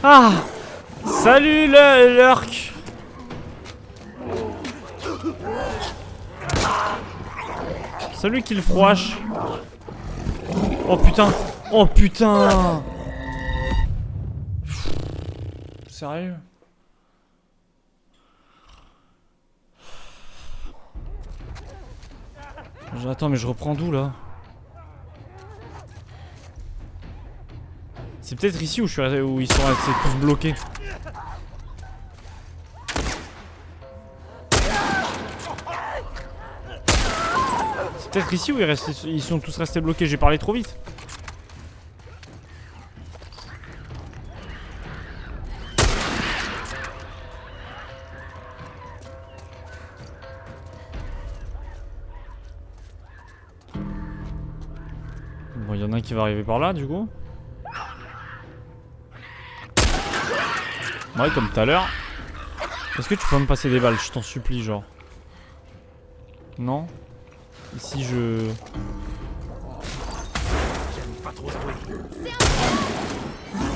A: Ah! Salut le Lurk! Salut Killfroash! Oh putain! Oh putain! Sérieux? Attends, mais je reprends d'où là? C'est peut-être ici où je suis resté, où ils sont restés tous bloqués. C'est peut-être ici où ils sont tous restés bloqués. J'ai parlé trop vite. Bon, il y en a un qui va arriver par là du coup. Ouais, comme tout à l'heure. Est-ce que tu peux me passer des balles, je t'en supplie, genre? Non? Ici, je...
H: J'aime pas trop ce bruit.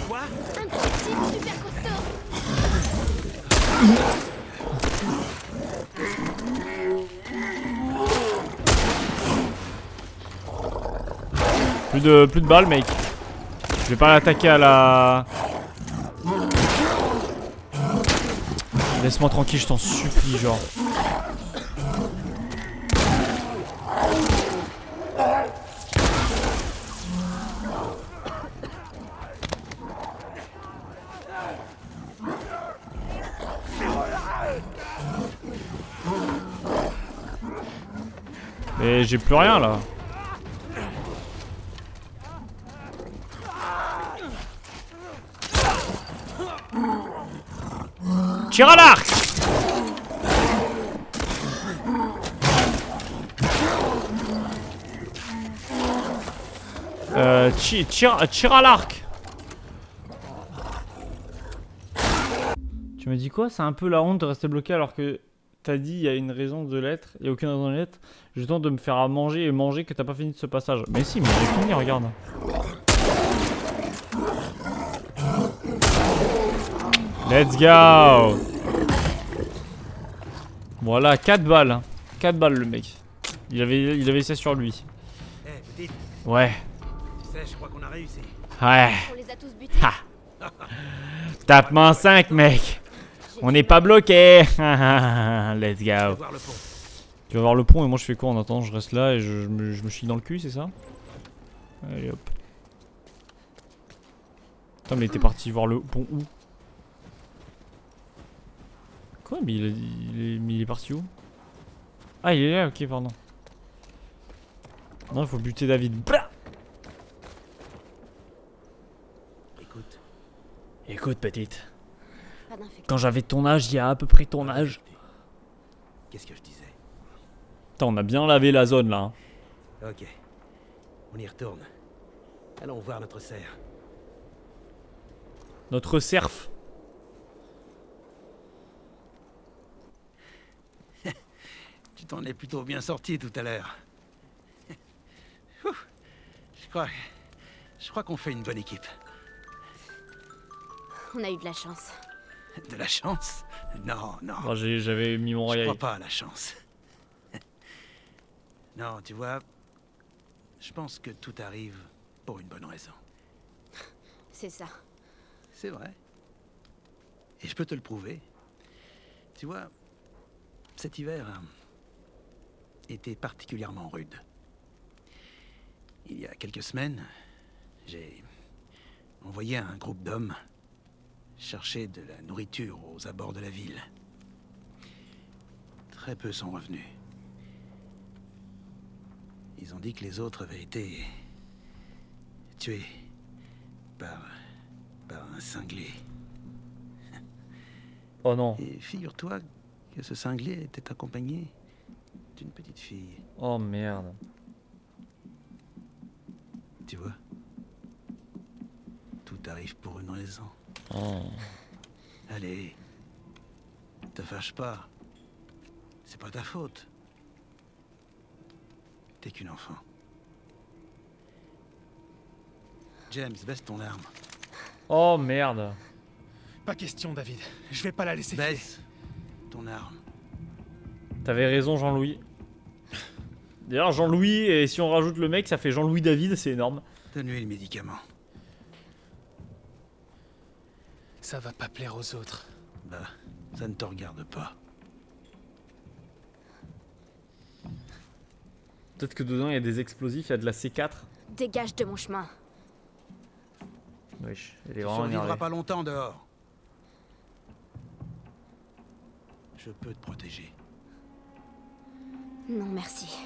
H: Quoi?
C: Un petit type super costaud!
A: Plus de balles, mec. Je vais pas l'attaquer à la... Laisse-moi tranquille, je t'en supplie, genre. Mais j'ai plus rien là. Tire à l'arc! Tire à l'arc! Tu m'as dit quoi? C'est un peu la honte de rester bloqué alors que t'as dit il y a une raison de l'être, il y a aucune raison de l'être. Je tente de me faire à manger et manger que t'as pas fini de ce passage. Mais si, mais j'ai fini, regarde. Let's go! Voilà, 4 balles. Hein. 4 balles le mec. Il avait ça sur lui.
H: Eh, petite,
A: Ouais.
H: tu sais, je crois qu'on a réussi.
A: Ouais.
C: On les a tous butés.
A: Ha! Tape-moi 5 mec. On n'est pas bloqué. Let's
H: Je vais
A: go.
H: voir le pont.
A: Tu vas voir le pont et moi je fais quoi en attendant? Je reste là et je me chie dans le cul, c'est ça? Allez hop. Putain mais t'es parti voir le pont où? Quoi? Mais il est parti où? Ah, il est là, ok, pardon. Non, il faut buter David. Blah.
H: Écoute,
A: Écoute, petite.
C: Pas d'infection.
A: Quand j'avais ton âge, il y a à peu près ton âge.
H: qu'est-ce que je disais?
A: Putain, on a bien lavé la zone là. Hein.
H: Ok. On y retourne. Allons voir notre cerf.
A: Notre cerf.
H: Tu t'en es plutôt bien sorti tout à l'heure. Ouf. Je crois qu'on fait une bonne équipe.
C: On a eu de la chance.
H: De la chance? Non, non.
A: Bon, j'avais mis mon
H: Je
A: rail.
H: crois pas à la chance. Non, tu vois, je pense que tout arrive pour une bonne raison.
C: C'est ça.
H: C'est vrai. Et je peux te le prouver. Tu vois, cet hiver était particulièrement rude. Il y a quelques semaines, j'ai envoyé un groupe d'hommes chercher de la nourriture aux abords de la ville. Très peu sont revenus. Ils ont dit que les autres avaient été tués par un cinglé.
A: Oh non.
H: Et figure-toi que ce cinglé était accompagné d'une petite fille.
A: Oh merde.
H: Tu vois? Tout arrive pour une raison.
A: Oh.
H: Allez, te fâche pas. C'est pas ta faute. T'es qu'une enfant. James, baisse ton arme.
A: Oh merde.
I: Pas question, David. Je vais pas la laisser filer.
H: Baisse ton arme.
A: T'avais raison, Jean-Louis. D'ailleurs, Jean-Louis, et si on rajoute le mec, ça fait Jean-Louis David, c'est énorme.
H: Donne-lui le médicament.
I: Ça va pas plaire aux autres.
H: Bah, ça ne te regarde pas.
A: Peut-être que dedans il y a des explosifs, il y a de la C4.
C: Dégage de mon chemin.
A: Wesh, elle est
H: Tu
A: vraiment
H: survivras
A: énervée.
H: pas longtemps dehors. Je peux te protéger.
C: Non, merci.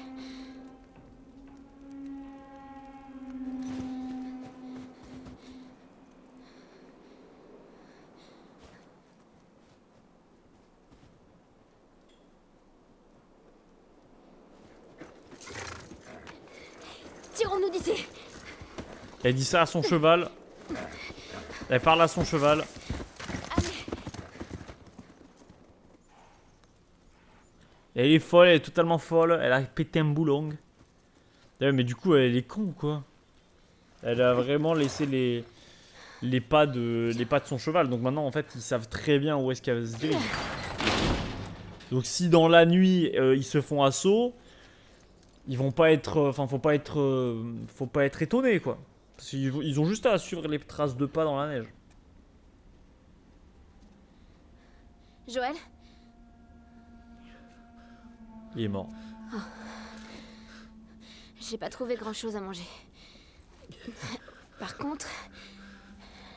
C: Tirons-nous d'ici.
A: Elle dit ça à son cheval. Elle parle à son cheval.
C: Allez.
A: Et elle est folle, elle est totalement folle. Elle a pété un boulong. Ouais, mais du coup, elle est con ou quoi? Elle a vraiment laissé les pas de son cheval. Donc maintenant, en fait, ils savent très bien où est-ce qu'elle se dirige. Donc si dans la nuit, ils se font assaut, ils vont pas être... Enfin, faut pas être étonné, quoi. Parce qu'ils ont juste à suivre les traces de pas dans la neige.
C: Joël,
A: Il est mort.
C: j'ai pas trouvé grand-chose à manger. Par contre,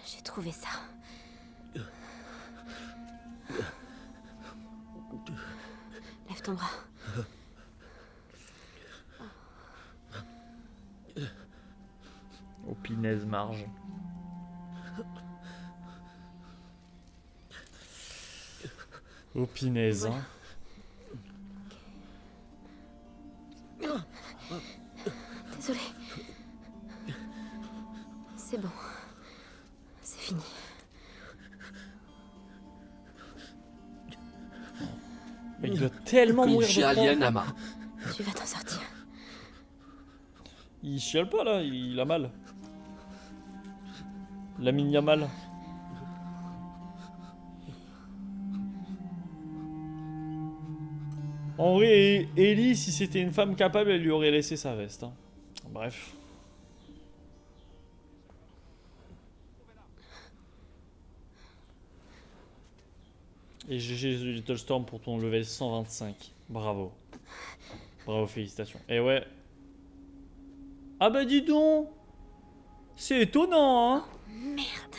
C: j'ai trouvé ça. Lève ton bras.
A: Au pinaise marge. Au pinaise, hein.
C: Désolée. C'est bon. C'est fini.
A: Mais il doit tellement mourir de froid.
C: Tu vas t'en sortir.
A: Il chiale pas là, il a mal. Lamine Yamal. En vrai, Ellie, si c'était une femme capable, elle lui aurait laissé sa veste. Hein. Bref. Et GG The Little Storm pour ton level 125. Bravo. Bravo, félicitations. Et ouais. Ah bah dis donc. C'est étonnant, hein.
C: Merde.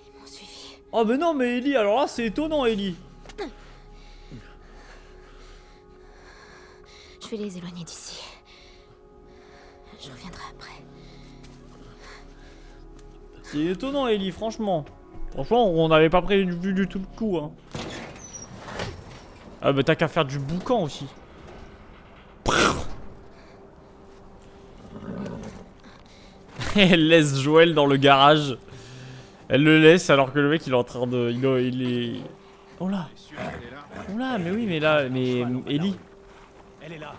C: Ils m'ont suivi.
A: Oh mais non mais Ellie, alors là c'est étonnant Ellie.
C: Je vais les éloigner d'ici. Je reviendrai après.
A: C'est étonnant Ellie, franchement. Franchement, on n'avait pas prévu du tout le coup, hein. Ah bah t'as qu'à faire du boucan aussi. Elle laisse Joël dans le garage. Elle le laisse alors que le mec il est en train de... Il est... Oh là. Oh là, mais oui, mais là... Mais Ellie.
I: Elle est là.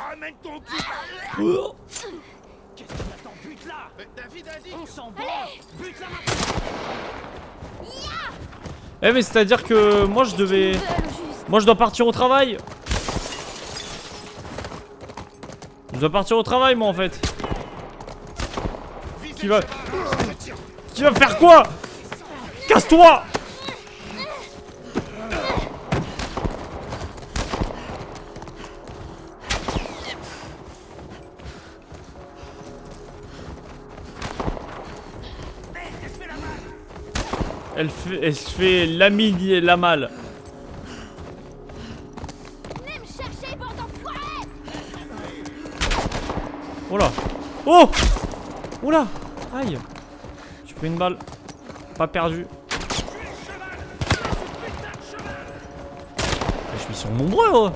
I: Ramène ton cul.
A: Oh.
I: Qu'est-ce que t'attends? Bute-la. David a dit. On s'en bat. Bute-la maintenant.
A: Eh mais c'est à dire que moi je devais... Moi je dois partir au travail. Je dois partir au travail moi en fait. Qui va faire quoi? Casse-toi! Elle se fait l'ami la malle.
C: Venez me chercher, bande d'enfoirés!
A: Oh là. Oh. Oh là. Aïe. J'ai pris une balle. Pas perdu. Je suis sur nombreux. Oh.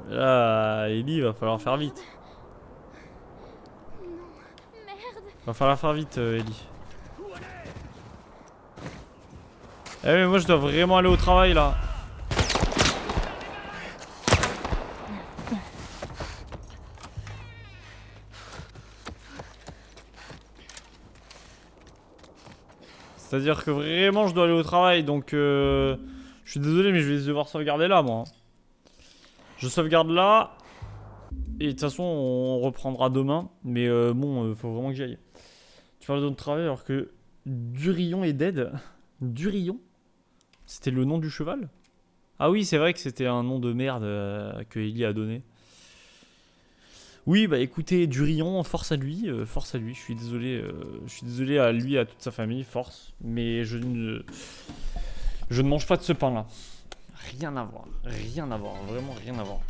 A: Là, Ellie, va falloir faire vite.
C: Merde.
A: Va falloir faire vite, Ellie. Eh mais moi je dois vraiment aller au travail là. C'est-à-dire que vraiment je dois aller au travail donc je suis désolé mais je vais devoir sauvegarder là moi. Je sauvegarde là. Et de toute façon on reprendra demain. Mais bon faut vraiment que j'y aille. Tu parles de notre travail alors que Durillon est dead. Durillon? C'était le nom du cheval? Ah oui c'est vrai que c'était un nom de merde que Ellie a donné. Oui bah écoutez Durillon, force à lui, je suis désolé à lui et à toute sa famille, force. Mais je ne mange pas de ce pain là. Rien à voir, vraiment rien à voir.